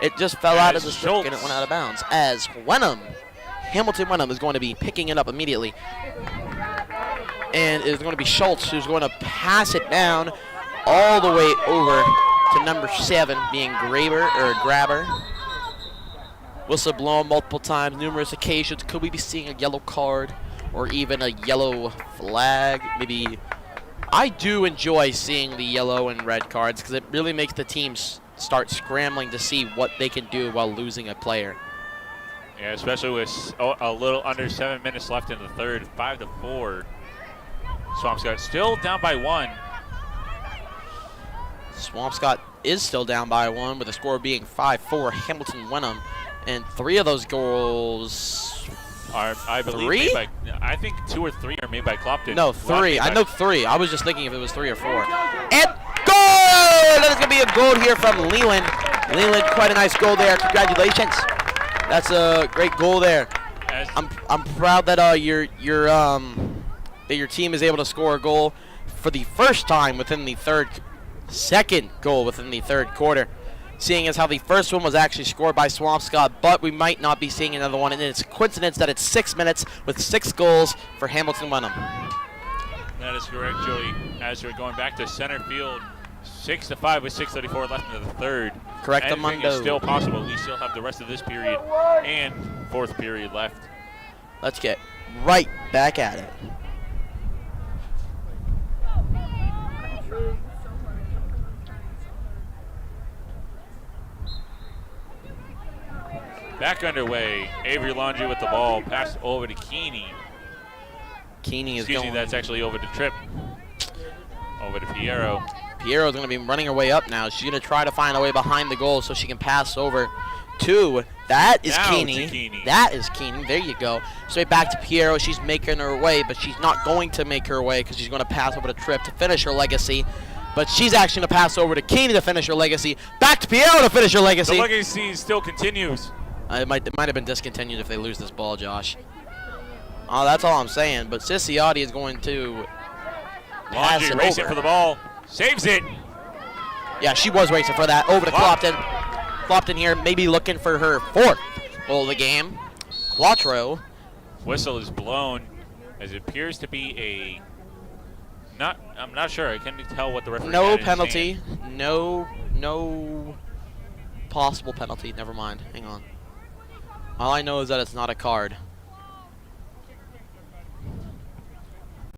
Speaker 2: It just fell out of the stick and it went out of bounds. As Hamilton-Wenham is going to be picking it up immediately. And it's going to be Schultz who's going to pass it down all the way over to number 7, being Grabber. Whistle blown multiple times, numerous occasions. Could we be seeing a yellow card or even a yellow flag? Maybe. I do enjoy seeing the yellow and red cards because it really makes the teams start scrambling to see what they can do while losing a player.
Speaker 1: Yeah, especially with a little under 7 minutes left in the third, 5-4. Swampscott still down by 1.
Speaker 2: Swampscott is still down by 1 with the score being 5-4 Hamilton-Wenham. And 3 of those goals
Speaker 1: are, I believe, made by, I think 2 or 3 are made by Clopton.
Speaker 2: No, 3. I know 3. I was just thinking if it was 3 or 4. And goal! That is going to be a goal here from Leland. Leland, quite a nice goal there. Congratulations. That's a great goal there. I'm proud that your team is able to score a goal for the first time within the second goal within the third quarter. Seeing as how the first one was actually scored by Swampscott, but we might not be seeing another one, and it's a coincidence that it's 6 minutes with 6 goals for Hamilton-Wenham.
Speaker 1: That is correct, Joey. As we're going back to center field, 6-5 with 6:34 left in the third.
Speaker 2: Correct,
Speaker 1: Anything is still possible. We still have the rest of this period and fourth period left.
Speaker 2: Let's get right back at it.
Speaker 1: Back underway. Avery Laundrie with the ball. Passed over to Keeney.
Speaker 2: Keeney is
Speaker 1: Excuse me, that's actually over to Tripp. Over to Piero.
Speaker 2: Piero's going to be running her way up now. She's going to try to find a way behind the goal so she can pass over to, that is Keeney. That is Keeney. There you go. Straight back to Piero. She's making her way, but she's not going to make her way because she's going to pass over to Tripp to finish her legacy. But she's actually going to pass over to Keeney to finish her legacy. Back to Piero to finish her legacy.
Speaker 1: The legacy still continues.
Speaker 2: It might have been discontinued if they lose this ball, Josh. Oh, that's all I'm saying. But Ciciotti is going to pass it
Speaker 1: racing
Speaker 2: over.
Speaker 1: For the ball. Saves it.
Speaker 2: Yeah, she was racing for that. Over to Clopton. Clopton here, maybe looking for her 4th goal of the game. Quattro.
Speaker 1: Whistle is blown as it appears to be a I'm not sure. I can't tell what the referee
Speaker 2: No
Speaker 1: had in his
Speaker 2: penalty.
Speaker 1: hand.
Speaker 2: No possible penalty. Never mind. Hang on. All I know is that it's not a card.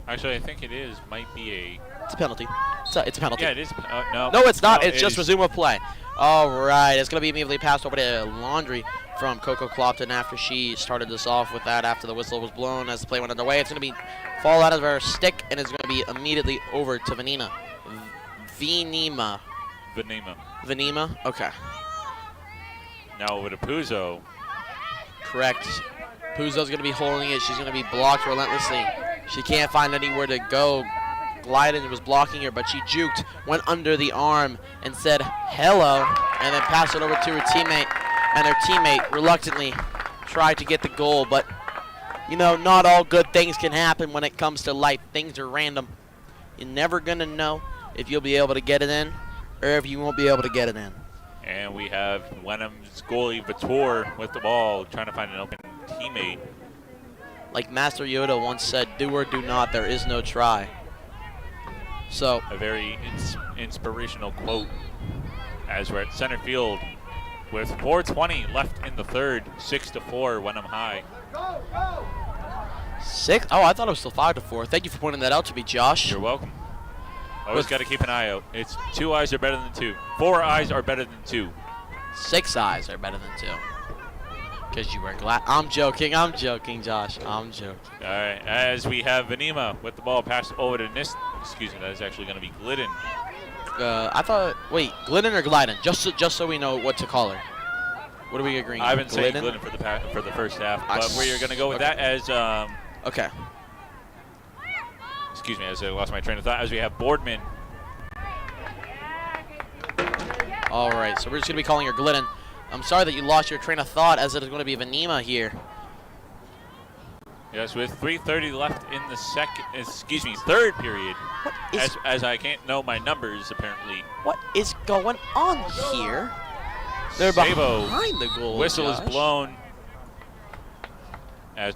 Speaker 1: Actually, I think it is. Might be a...
Speaker 2: It's a penalty. It's a penalty.
Speaker 1: Yeah, it is. No.
Speaker 2: No, it's not.
Speaker 1: No,
Speaker 2: it's just resume of play. All right, it's going to be immediately passed over to Laundry from Coco Clopton after she started this off with that after the whistle was blown as the play went underway. It's going to be fall out of her stick, and it's going to be immediately over to Venima. Venima? Okay.
Speaker 1: Now over to Puzo.
Speaker 2: Correct. Puzo's going to be holding it. She's going to be blocked relentlessly. She can't find anywhere to go. Glyden was blocking her, but she juked, went under the arm, and said hello, and then passed it over to her teammate. And her teammate reluctantly tried to get the goal, but, you know, not all good things can happen when it comes to life. Things are random. You're never going to know if you'll be able to get it in or if you won't be able to get it in.
Speaker 1: And we have Wenham's goalie, Vitor, with the ball, trying to find an open teammate.
Speaker 2: Like Master Yoda once said, do or do not, there is no try. So
Speaker 1: a very inspirational quote as we're at center field with 4:20 left in the third, 6-4, Wenham High.
Speaker 2: 6? Oh, I thought it was still 5-4. Thank you for pointing that out to me, Josh.
Speaker 1: You're welcome. Always got to keep an eye out. It's 2 eyes are better than 2. 4 eyes are better than 2.
Speaker 2: 6 eyes are better than 2. Because you were glad. I'm joking, Josh. I'm joking.
Speaker 1: All right, as we have Venima with the ball passed over to excuse me, that is actually going to be Glidden.
Speaker 2: I thought, wait, Glidden or Glyden? Just so we know what to call her. What are we agreeing?
Speaker 1: I've been saying Glidden for the first half, but we're going to go with that as
Speaker 2: okay.
Speaker 1: Excuse me, as I lost my train of thought. As we have Boardman.
Speaker 2: All right, so we're just going to be calling her Glidden. I'm sorry that you lost your train of thought, as it is going to be Venima here.
Speaker 1: Yes, with 3:30 left in the third period. As I can't know my numbers, apparently.
Speaker 2: What is going on here? They're
Speaker 1: Sabo,
Speaker 2: behind the goal.
Speaker 1: Whistle
Speaker 2: Josh.
Speaker 1: is blown. As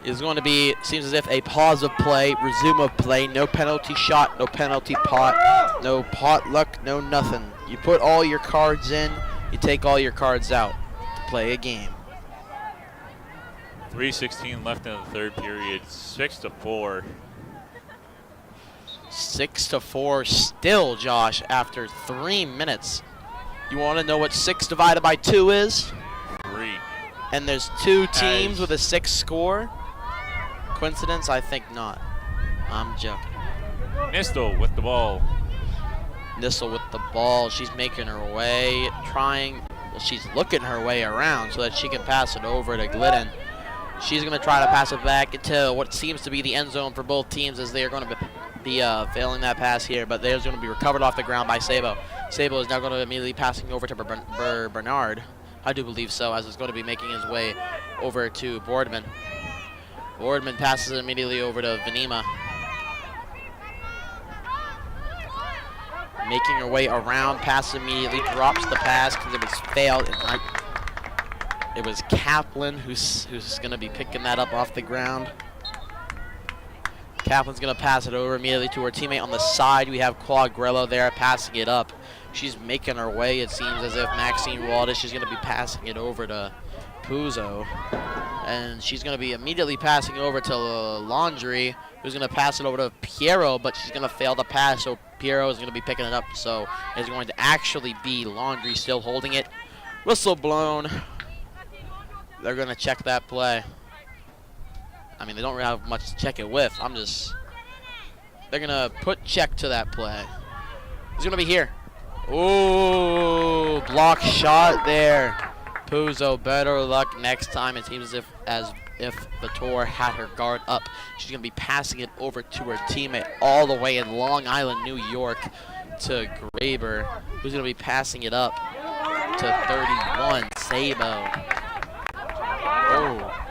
Speaker 2: is going to be, seems as if a pause of play, resume of play, no penalty shot, no penalty pot, no potluck, no nothing. You put all your cards in, you take all your cards out to play a game.
Speaker 1: 3:16 left in the third period, 6-4.
Speaker 2: 6-4 still, Josh, after 3 minutes. You want to know what 6 divided by 2 is?
Speaker 1: 3.
Speaker 2: And there's 2 teams with a 6 score? Coincidence? I think not. I'm joking.
Speaker 1: Nistel with the ball.
Speaker 2: Nissel with the ball. She's making her way, she's looking her way around so that she can pass it over to Glidden. She's going to try to pass it back into what seems to be the end zone for both teams, as they are going to be failing that pass here, but there's going to be recovered off the ground by Sabo. Sabo is now going to immediately passing over to Bernard. I do believe so, as it's going to be making his way over to Boardman. Boardman passes it immediately over to Venima. Making her way around, pass immediately, drops the pass because it was failed. It was Kaplan who's going to be picking that up off the ground. Kaplan's going to pass it over immediately to her teammate on the side. We have Quagrello there passing it up. She's making her way, it seems as if Maxine Waldish is going to be passing it over to Puzo. And she's going to be immediately passing over to Laundry, who's going to pass it over to Piero, but she's going to fail the pass, so Piero is going to be picking it up. So it's going to actually be Laundry still holding it. Whistle blown. They're going to check that play. I mean, they don't really have much to check it with. They're going to put check to that play. He's going to be here. Ooh, block shot there. Puzo, better luck next time. It seems as if Vitor had her guard up. She's going to be passing it over to her teammate all the way in Long Island, New York, to Graber, who's going to be passing it up to 31, Sabo. Oh.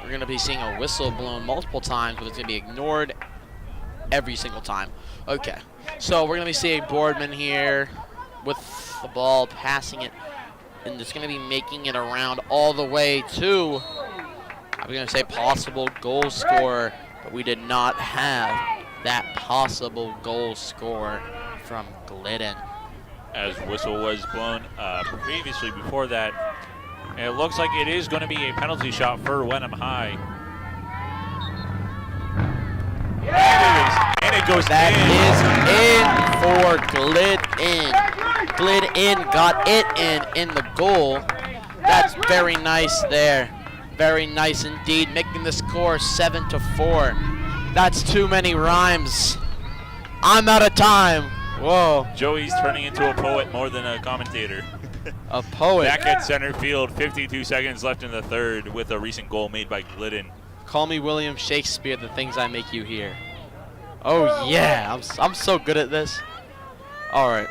Speaker 2: We're going to be seeing a whistle blown multiple times, but it's going to be ignored every single time. Okay, so we're going to be seeing Boardman here with the ball, passing it, and it's going to be making it around all the way to, I was going to say possible goal scorer, but we did not have that possible goal scorer from Glidden.
Speaker 1: As whistle was blown previously before that, and it looks like it is going to be a penalty shot for Wenham High. And it goes
Speaker 2: That
Speaker 1: in.
Speaker 2: is in for Glidden. Glidden got it in the goal. That's very nice there. Very nice indeed, making the score 7-4. That's too many rhymes. I'm out of time. Whoa.
Speaker 1: Joey's turning into a poet more than a commentator.
Speaker 2: A poet.
Speaker 1: Back at center field, 52 seconds left in the third with a recent goal made by Glidden.
Speaker 2: Call me William Shakespeare, the things I make you hear. Oh yeah, I'm so good at this. All right.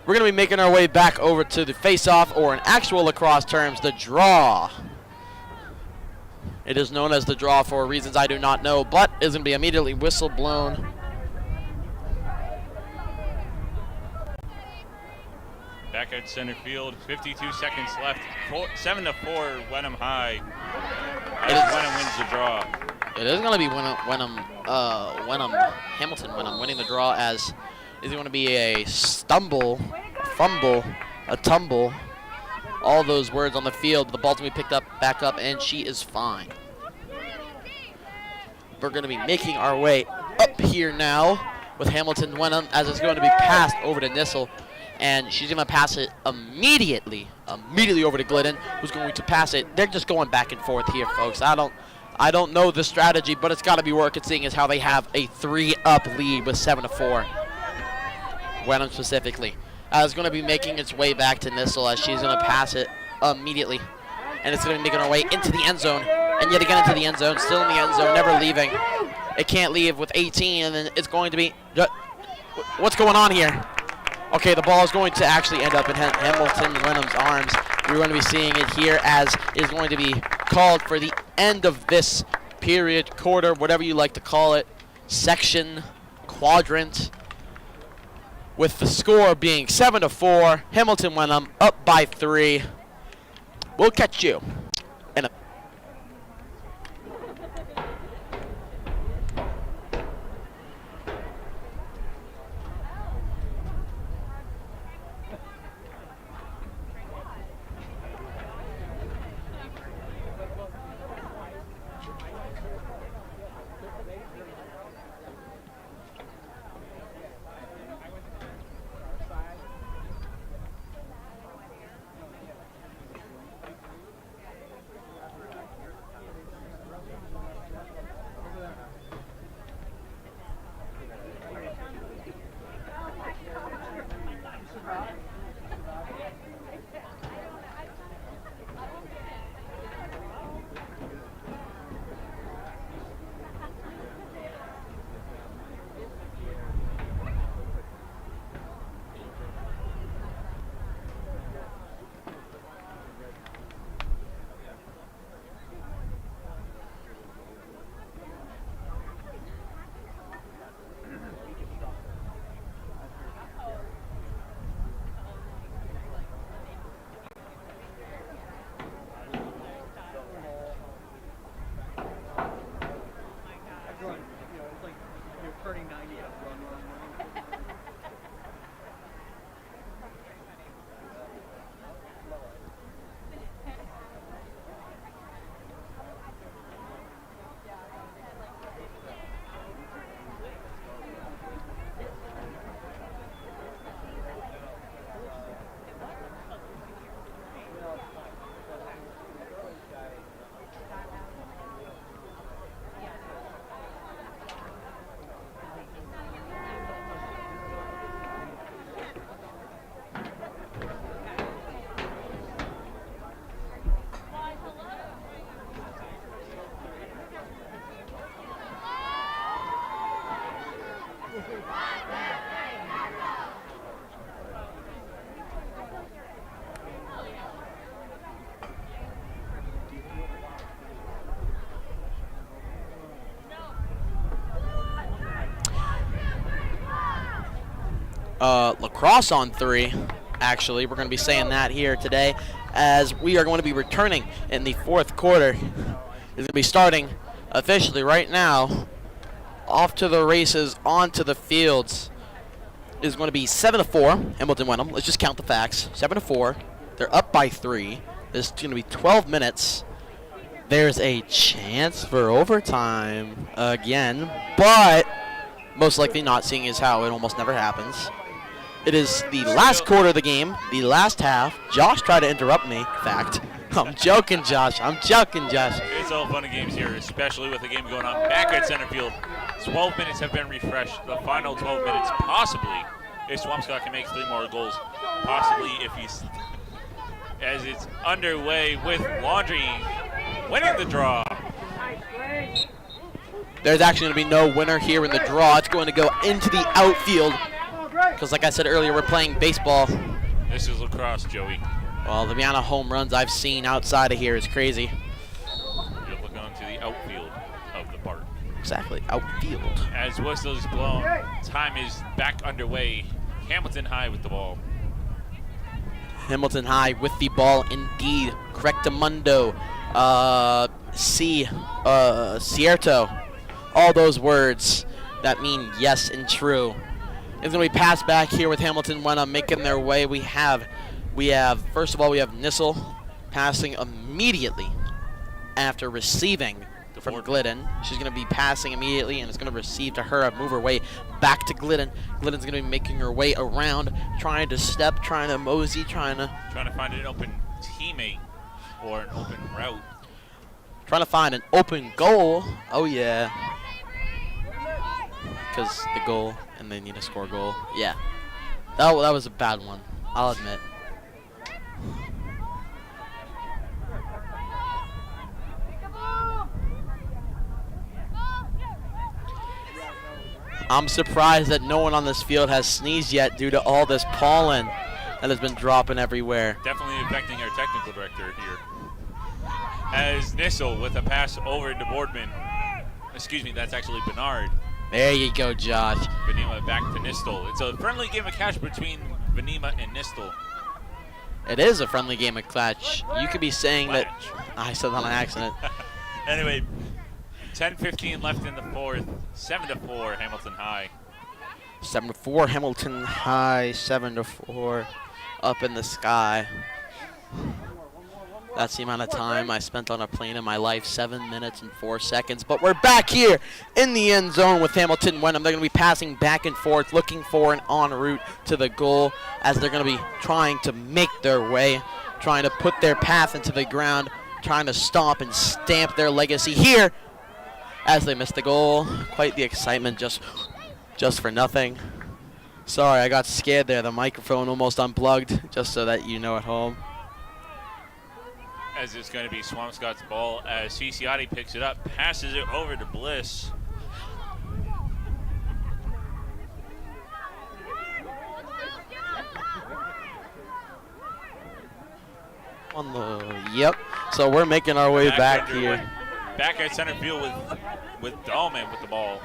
Speaker 2: We're going to be making our way back over to the face-off, or in actual lacrosse terms, the draw. It is known as the draw for reasons I do not know, but is going to be immediately whistle blown.
Speaker 1: Back at center field, 52 seconds left. 7-4, Wenham High. As Wenham wins the draw.
Speaker 2: It is going to be Hamilton-Wenham winning the draw, as is going to be a stumble, fumble, a tumble. All those words on the field. The ball's going to be picked up, back up, and she is fine. We're going to be making our way up here now with Hamilton-Wenham, as it's going to be passed over to Nissel. And she's going to pass it immediately over to Glidden, who's going to pass it. They're just going back and forth here, folks. I don't know the strategy, but it's got to be working, seeing as how they have a 3-up lead with 7-4. Wenham specifically. It's going to be making its way back to Nissel, as she's going to pass it immediately. And it's going to be making our way into the end zone. And yet again into the end zone, still in the end zone, never leaving. It can't leave with 18, and then it's going to be... What's going on here? Okay, the ball is going to actually end up in Hamilton-Wenham's arms. We're going to be seeing it here, as is going to be called for the end of this period, quarter, whatever you like to call it, section, quadrant, with the score being 7-4. Hamilton-Wenham up by 3. We'll catch you in a... Lacrosse on 3, actually. We're going to be saying that here today, as we are going to be returning in the fourth quarter. It's going to be starting officially right now. Off to the races, onto the fields. Is going to be 7-4, Hamilton-Wenham. Let's just count the facts. 7-4. They're up by 3. There's going to be 12 minutes. There's a chance for overtime again, but Most likely not, seeing as how it almost never happens. It is the last quarter of the game, the last half. Josh tried to interrupt me. Fact. I'm joking, Josh. I'm joking, Josh.
Speaker 1: It's all fun and games here, especially with the game going on back at center field. 12 minutes have been refreshed. The final 12 minutes, possibly, if Swampscott can make 3 more goals. Possibly if he's, as it's underway with Laundry winning the draw.
Speaker 2: There's actually going to be no winner here in the draw. It's going to go into the outfield. Because like I said earlier, we're playing baseball.
Speaker 1: This is lacrosse, Joey.
Speaker 2: Well, the amount of home runs I've seen outside of here is crazy.
Speaker 1: You're looking onto the outfield of the park.
Speaker 2: Exactly, outfield.
Speaker 1: As whistle is blown, time is back underway. Hamilton High with the ball.
Speaker 2: Hamilton High with the ball, indeed. Correctamundo, cierto. All those words that mean yes and true. It's going to be passed back here with Hamilton-Wenham making their way. We have, first of all, we have Nissel passing immediately after receiving from Glidden. She's going to be passing immediately, and it's going to receive to her, move her way back to Glidden. Glidden's going to be making her way around, trying to step, trying to mosey, trying to
Speaker 1: find an open teammate or an open route.
Speaker 2: Trying to find an open goal. Oh, yeah. Because the goal, and they need to score a goal. Yeah. That was a bad one, I'll admit. I'm surprised that no one on this field has sneezed yet due to all this pollen that has been dropping everywhere.
Speaker 1: Definitely affecting our technical director here. As Nissel with a pass over to Boardman. Excuse me, that's actually Bernard.
Speaker 2: There you go, Josh.
Speaker 1: Venema back to Nistel. It's a friendly game of catch between Venema and Nistel.
Speaker 2: It is a friendly game of catch. You could be saying that. I said that on accident.
Speaker 1: Anyway, 10:15 left in the fourth. 7-4 Hamilton High.
Speaker 2: 7-4 Hamilton High. 7-4 up in the sky. That's the amount of time I spent on a plane in my life, 7 minutes and 4 seconds. But we're back here in the end zone with Hamilton-Wenham. They're going to be passing back and forth, looking for an en route to the goal as they're going to be trying to make their way, trying to put their path into the ground, trying to stomp and stamp their legacy here as they miss the goal. Quite the excitement just for nothing. Sorry, I got scared there. The microphone almost unplugged, just so that you know at home.
Speaker 1: As it's going to be Swampscott's ball as Ciciotti picks it up, passes it over to Bliss.
Speaker 2: Yep. So we're making our way back here.
Speaker 1: Back at center field with Dahlman with the ball,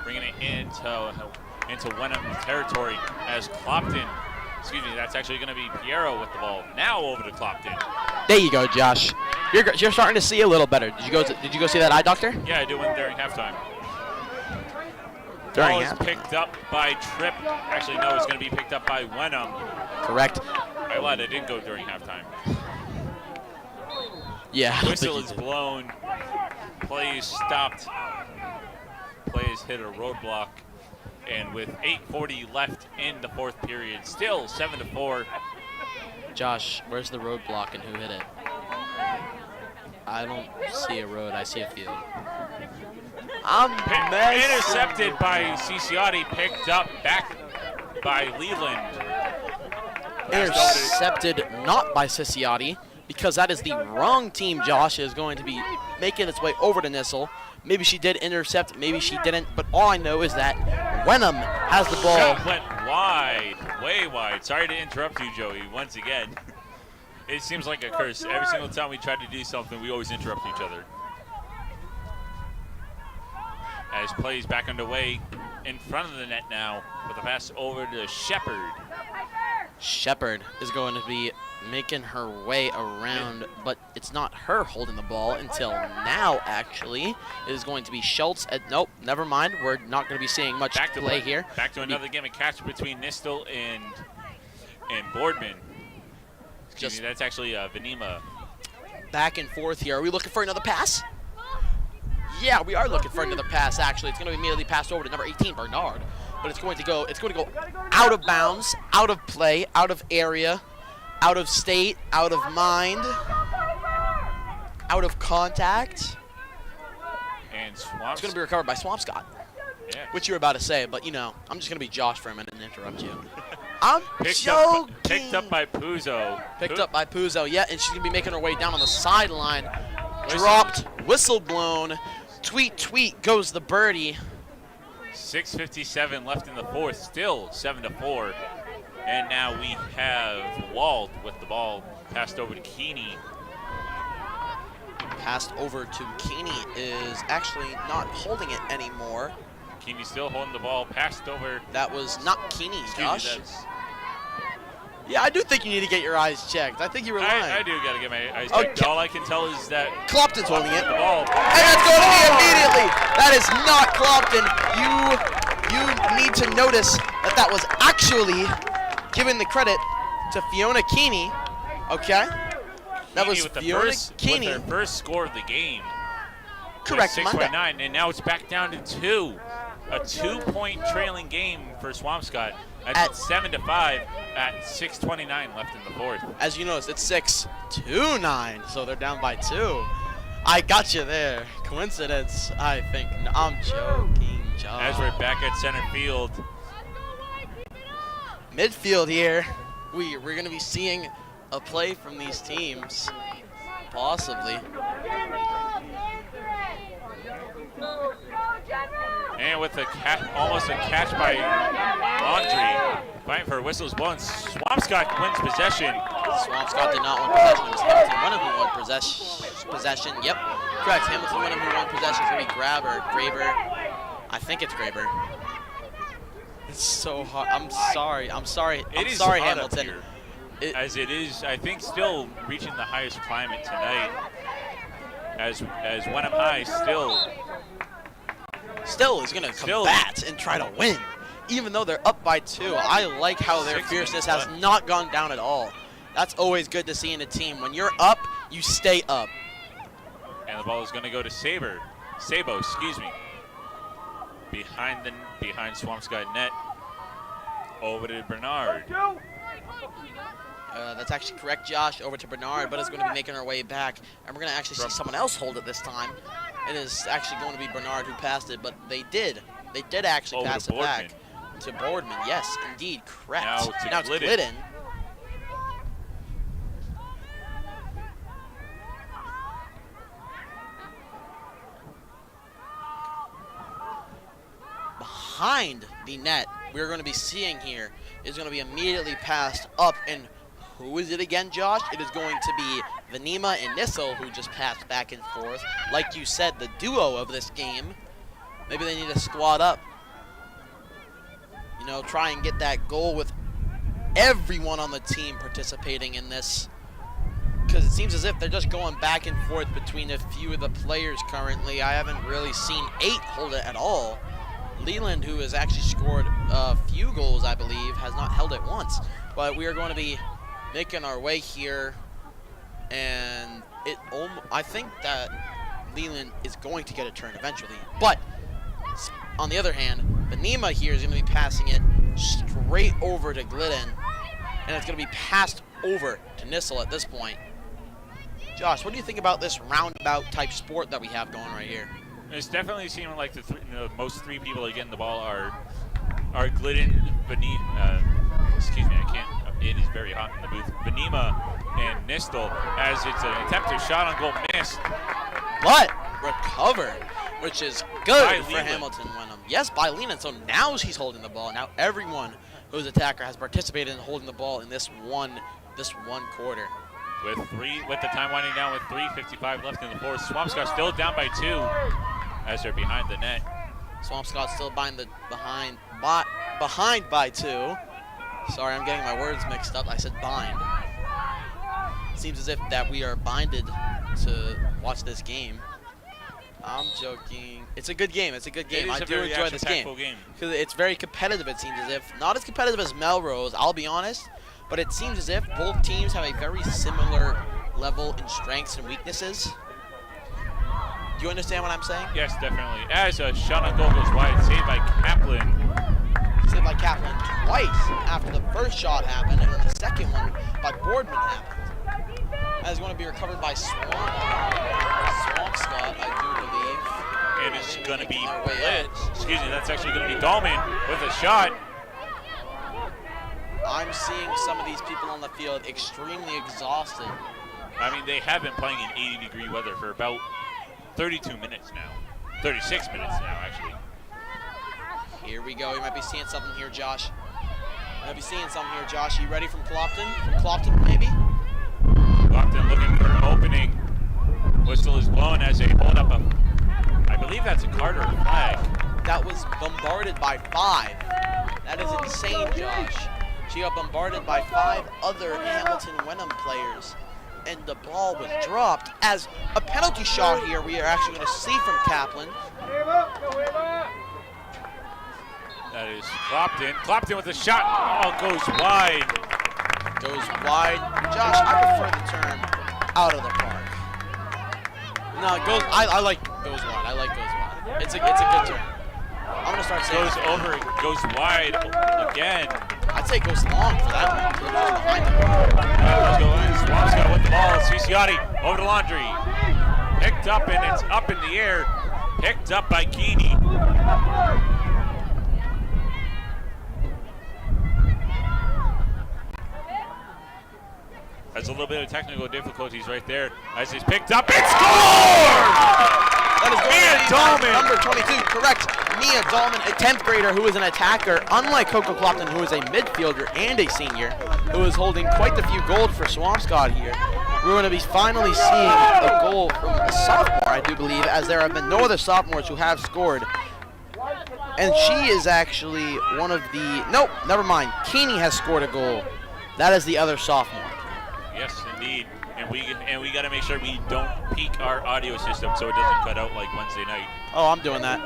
Speaker 1: bringing it into Wenham territory as Clopton. Excuse me, that's actually going to be Piero with the ball. Now over to Clopton.
Speaker 2: There you go, Josh. You're starting to see a little better. Did you go see that eye doctor?
Speaker 1: Yeah, I did one during halftime.
Speaker 2: During
Speaker 1: ball is picked up by Tripp. Actually, no, it's going to be picked up by Wenham.
Speaker 2: Correct.
Speaker 1: I lied, I didn't go during halftime.
Speaker 2: Yeah.
Speaker 1: Whistle is blown. Play is stopped. Play has hit a roadblock. And with 8:40 left in the fourth period, still 7-4.
Speaker 2: Josh, where's the roadblock and who hit it? I don't see a road, I see a field.
Speaker 1: Intercepted by Ciciotti, picked up back by Leland.
Speaker 2: Intercepted not by Ciciotti, because that is the wrong team. Josh is going to be making its way over to Nissel. Maybe she did intercept, maybe she didn't, but all I know is that Wenham has the ball.
Speaker 1: Shot went wide, way wide. Sorry to interrupt you, Joey, once again. It seems like a curse. Every single time we try to do something, we always interrupt each other. As plays back underway in front of the net now with a pass over to Shepard.
Speaker 2: Shepard is going to be making her way around, but it's not her holding the ball until now, actually. It is going to be Schultz. Nope, never mind. We're not going to be seeing much play here.
Speaker 1: Back to another game of catch between Nistel and Boardman. Excuse me, that's actually Venema.
Speaker 2: Back and forth here. Are we looking for another pass? Yeah, we are looking for another pass, actually. It's going to be immediately passed over to number 18, Bernard. But it's going to go out of bounds, out of play, out of area, out of state, out of mind, out of contact.
Speaker 1: And
Speaker 2: It's going to be recovered by Swampscott.
Speaker 1: Yeah.
Speaker 2: Which you were about to say, but, you know, I'm just going to be Josh for a minute and interrupt you. I'm joking.
Speaker 1: Picked up by Puzo.
Speaker 2: Picked up by Puzo, yeah, and she's going to be making her way down on the sideline. Dropped, whistle blown. Tweet, tweet goes the birdie.
Speaker 1: 6:57 left in the fourth, still 7-4. And now we have Walt with the ball passed over to Keeney.
Speaker 2: Passed over to Keeney is actually not holding it anymore.
Speaker 1: Keeney still holding the ball, passed over.
Speaker 2: That was not Keeney, Josh.
Speaker 1: Excuse me,
Speaker 2: Yeah, I do think you need to get your eyes checked. I think you were lying.
Speaker 1: I do got to get my eyes checked.
Speaker 2: Okay.
Speaker 1: All I can tell is that
Speaker 2: Clopton's holding it.
Speaker 1: the ball.
Speaker 2: And that's going to be immediately. That is not Clopton. You need to notice that was actually giving the credit to Fiona Keeney. Okay? That was Fiona Keeney.
Speaker 1: With her first score of the game.
Speaker 2: Correct,
Speaker 1: 6-9, and now it's back down to 2. A 2-point trailing game for Swampscott at 7-5 at 6:29 left in the fourth.
Speaker 2: As you notice, it's 6-2-9, so they're down by 2. I got you there. Coincidence, I think. No, I'm joking, Josh.
Speaker 1: As we're back at center field.
Speaker 2: Midfield here. We're going to be seeing a play from these teams, possibly.
Speaker 1: And with almost a catch by Laundry, fighting for whistles blown. Swampscott wins possession.
Speaker 2: Swampscott did not win possession. It was Hamilton-Wenham who won possession. Yep, correct. Hamilton-Wenham who won possession is going to be Graber. I think it's Graber. It's so hard. I'm sorry. I'm sorry, Hamilton.
Speaker 1: As it is, I think, still reaching the highest climate tonight. As Wenham High still
Speaker 2: is going to combat and try to win, even though they're up by 2. I like how their fierceness has not gone down at all. That's always good to see in a team. When you're up, you stay up.
Speaker 1: And the ball is going to go to Sabo, excuse me. Behind Swampscott net. Over to Bernard.
Speaker 2: That's actually correct, Josh. Over to Bernard, but it's going to be making our way back. And we're going to actually see someone else hold it this time. It is actually going to be Bernard who passed it, but they did actually pass it back to Boardman. Yes, indeed, correct.
Speaker 1: Now to Glidden.
Speaker 2: Behind the net, we're going to be seeing here is going to be immediately passed up, and who is it again, Josh? It is going to be Vanima and Nissel, who just passed back and forth. Like you said, the duo of this game. Maybe they need to squad up. You know, try and get that goal with everyone on the team participating in this. Because it seems as if they're just going back and forth between a few of the players currently. I haven't really seen 8 hold it at all. Leland, who has actually scored a few goals, I believe, has not held it once. But we are going to be making our way here, and I think that Leland is going to get a turn eventually. But on the other hand, Vanima here is going to be passing it straight over to Glidden, and it's going to be passed over to Nissel at this point. Josh, what do you think about this roundabout type sport that we have going right here?
Speaker 1: It's definitely seeming like the most 3 people getting the ball are Glidden, excuse me, I can't. It is very hot in the booth. Vanima and Nistel, as it's an attempted shot on goal missed.
Speaker 2: But recovered, which is good
Speaker 1: by
Speaker 2: for Hamilton-Wenham. Yes, by Leland. So now she's holding the ball. Now everyone who's attacker has participated in holding the ball in this one quarter.
Speaker 1: With the time winding down with 3:55 left in the fourth, Swampscott still down by 2 as they're behind the net.
Speaker 2: Swampscott still behind by 2. Sorry, I'm getting my words mixed up. I said bind. Seems as if that we are binded to watch this game. I'm joking. It's a good game. It's a good game. I do enjoy this game because it's very competitive. It seems as if not as competitive as Melrose, I'll be honest, but it seems as if both teams have a very similar level in strengths and weaknesses. you understand what I'm saying?
Speaker 1: Yes, definitely. As a shot on goal goes wide, saved by Kaplan.
Speaker 2: Saved by Kaplan twice after the first shot happened, and then the second one by Boardman happened. That is going to be recovered by Swampscott, I do believe.
Speaker 1: And it's going to be excuse me, that's actually going to be Dahlman with a shot.
Speaker 2: I'm seeing some of these people on the field extremely exhausted.
Speaker 1: I mean, they have been playing in 80-degree weather for about 32 minutes now. 36 minutes now, actually.
Speaker 2: Here we go. You might be seeing something here, Josh. You ready from Clopton? From Clopton, maybe?
Speaker 1: Clopton looking for an opening. Whistle is blown as they hold up I believe that's a card or a flag.
Speaker 2: That was bombarded by 5. That is insane, Josh. She got bombarded by 5 other Hamilton-Wenham players, and the ball was dropped. As a penalty shot here, we are actually going to see from Kaplan.
Speaker 1: That is Clopton. Clopton with a shot. Oh, goes wide.
Speaker 2: Josh, I prefer the term out of the park. No, it goes. I like goes wide. It's a good term. I'm gonna start saying
Speaker 1: goes wide again.
Speaker 2: I'd say it goes long for that one. Behind him.
Speaker 1: Swampscott with the ball. Ciciotti over to Laundry. Picked up and it's up in the air. Picked up by Keeney. That's a little bit of technical difficulties right there. As it's picked up, it's scored!
Speaker 2: That is
Speaker 1: Mia Dahlman.
Speaker 2: Number 22, correct. Mia Dahlman, a 10th grader who is an attacker, unlike Coco Clopton, who is a midfielder and a senior, who is holding quite the few goals for Swampscott here. We're going to be finally seeing a goal from a sophomore, I do believe, as there have been no other sophomores who have scored. And she is actually one of the, nope, never mind. Keeney has scored a goal. That is the other sophomore.
Speaker 1: Yes, indeed. And we got to make sure we don't peak our audio system so it doesn't cut out like Wednesday night.
Speaker 2: Oh, I'm doing that.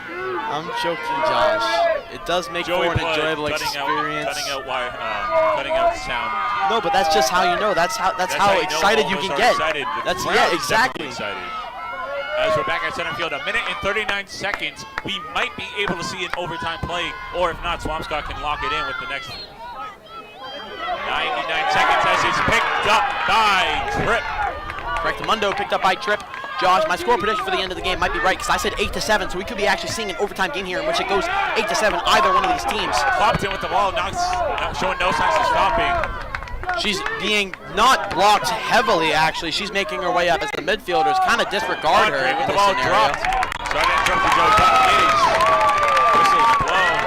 Speaker 2: I'm joking, Josh. It does make for an enjoyable experience.
Speaker 1: Cutting out sound.
Speaker 2: No, but that's just how you know. That's how excited you can get. Yeah, exactly.
Speaker 1: As we're back at center field, 1 minute and 39 seconds. We might be able to see an overtime play, or if not, Swampscott can lock it in with the next 99 seconds as it's picked up by Tripp.
Speaker 2: Correct, Mundo picked up by Tripp. Josh, my score prediction for the end of the game might be right because I said 8-7, so we could be actually seeing an overtime game here in which it goes 8-7, either one of these teams.
Speaker 1: Clopton with the ball, showing no signs of stopping.
Speaker 2: She's being not blocked heavily, actually. She's making her way up as the midfielders kind of disregard her in
Speaker 1: with the
Speaker 2: this
Speaker 1: ball
Speaker 2: scenario.
Speaker 1: dropped. Starting to interrupt the Joe Whistle's blown.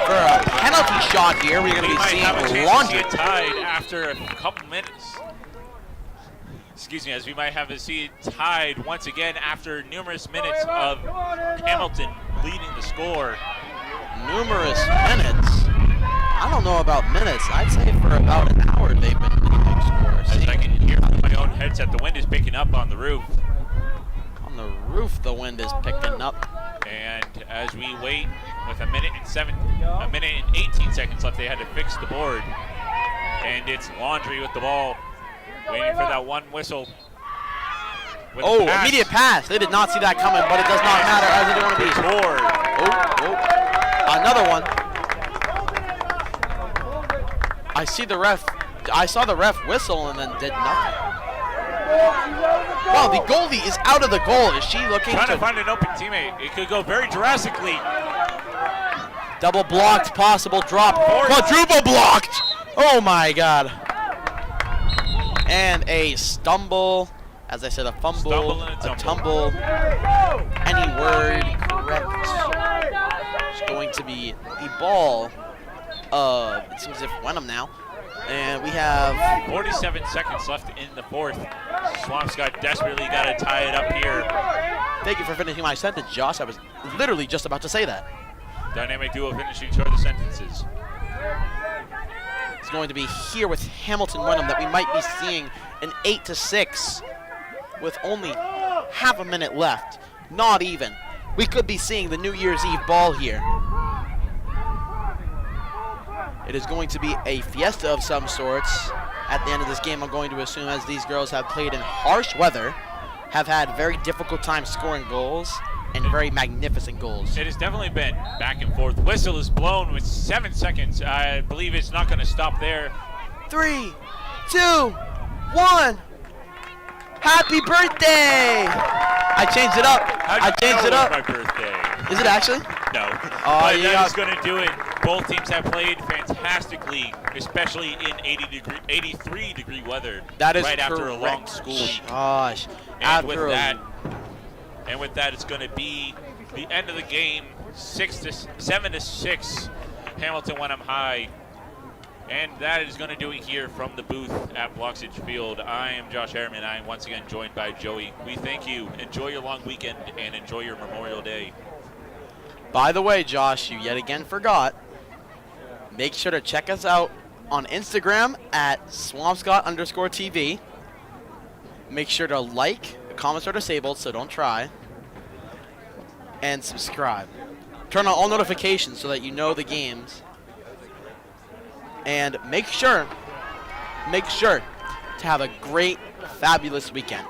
Speaker 2: For a penalty shot here, we're going to be seeing Laundry.
Speaker 1: Tied after a couple minutes. Excuse me, as we might have to see it tied once again after numerous minutes of Hamilton leading the score.
Speaker 2: Numerous minutes? I don't know about minutes. I'd say for about an hour they've been leading scores.
Speaker 1: As I can hear from my own headset, the wind is picking up on the roof.
Speaker 2: On the roof, the wind is picking up.
Speaker 1: And as we wait with 1 minute and 18 seconds left, they had to fix the board. And it's Laundry with the ball, waiting for that one whistle.
Speaker 2: Oh, immediate pass. They did not see that coming, but it does not matter as they want to be. Another one. I saw the ref whistle and then did nothing. Wow, the goalie is out of the goal. Is she looking
Speaker 1: to find an open teammate? It could go very drastically.
Speaker 2: Double blocked, possible drop. Quadruple blocked. Oh my God. And a stumble. As I said, a fumble, a tumble. Any word correct. It's going to be the ball of, it seems as if Wenham now. And we have
Speaker 1: 47 seconds left in the fourth. Swampscott desperately got to tie it up here.
Speaker 2: Thank you for finishing my sentence, Josh. I was literally just about to say that.
Speaker 1: Dynamic duo finishing each other's sentences.
Speaker 2: It's going to be here with Hamilton-Wenham that we might be seeing an 8-6 with only half a minute left. Not even. We could be seeing the New Year's Eve ball here. It is going to be a fiesta of some sorts at the end of this game, I'm going to assume, as these girls have played in harsh weather have had very difficult time scoring goals and very magnificent goals.
Speaker 1: It has definitely been back and forth. Whistle is blown with 7 seconds. I believe it's not going to stop there.
Speaker 2: 3, 2, 1. Happy birthday! I changed it up. I changed it up.
Speaker 1: My birthday.
Speaker 2: Is it actually?
Speaker 1: No.
Speaker 2: Oh,
Speaker 1: But
Speaker 2: yeah.
Speaker 1: that is going to do it. Both teams have played fantastically, especially in 83-degree weather.
Speaker 2: That is
Speaker 1: right after a
Speaker 2: correct.
Speaker 1: long school week.
Speaker 2: Gosh.
Speaker 1: And with that, it's going to be the end of the game, 7-6, Hamilton-Wenham High. And that is going to do it here from the booth at Bloxage Field. I am Josh Harriman. I am once again joined by Joey. We thank you. Enjoy your long weekend and enjoy your Memorial Day.
Speaker 2: By the way, Josh, you yet again forgot. Make sure to check us out on Instagram at Swampscott_TV. Make sure to like. The comments are disabled, so don't try. And subscribe. Turn on all notifications so that you know the games. And make sure to have a great, fabulous weekend.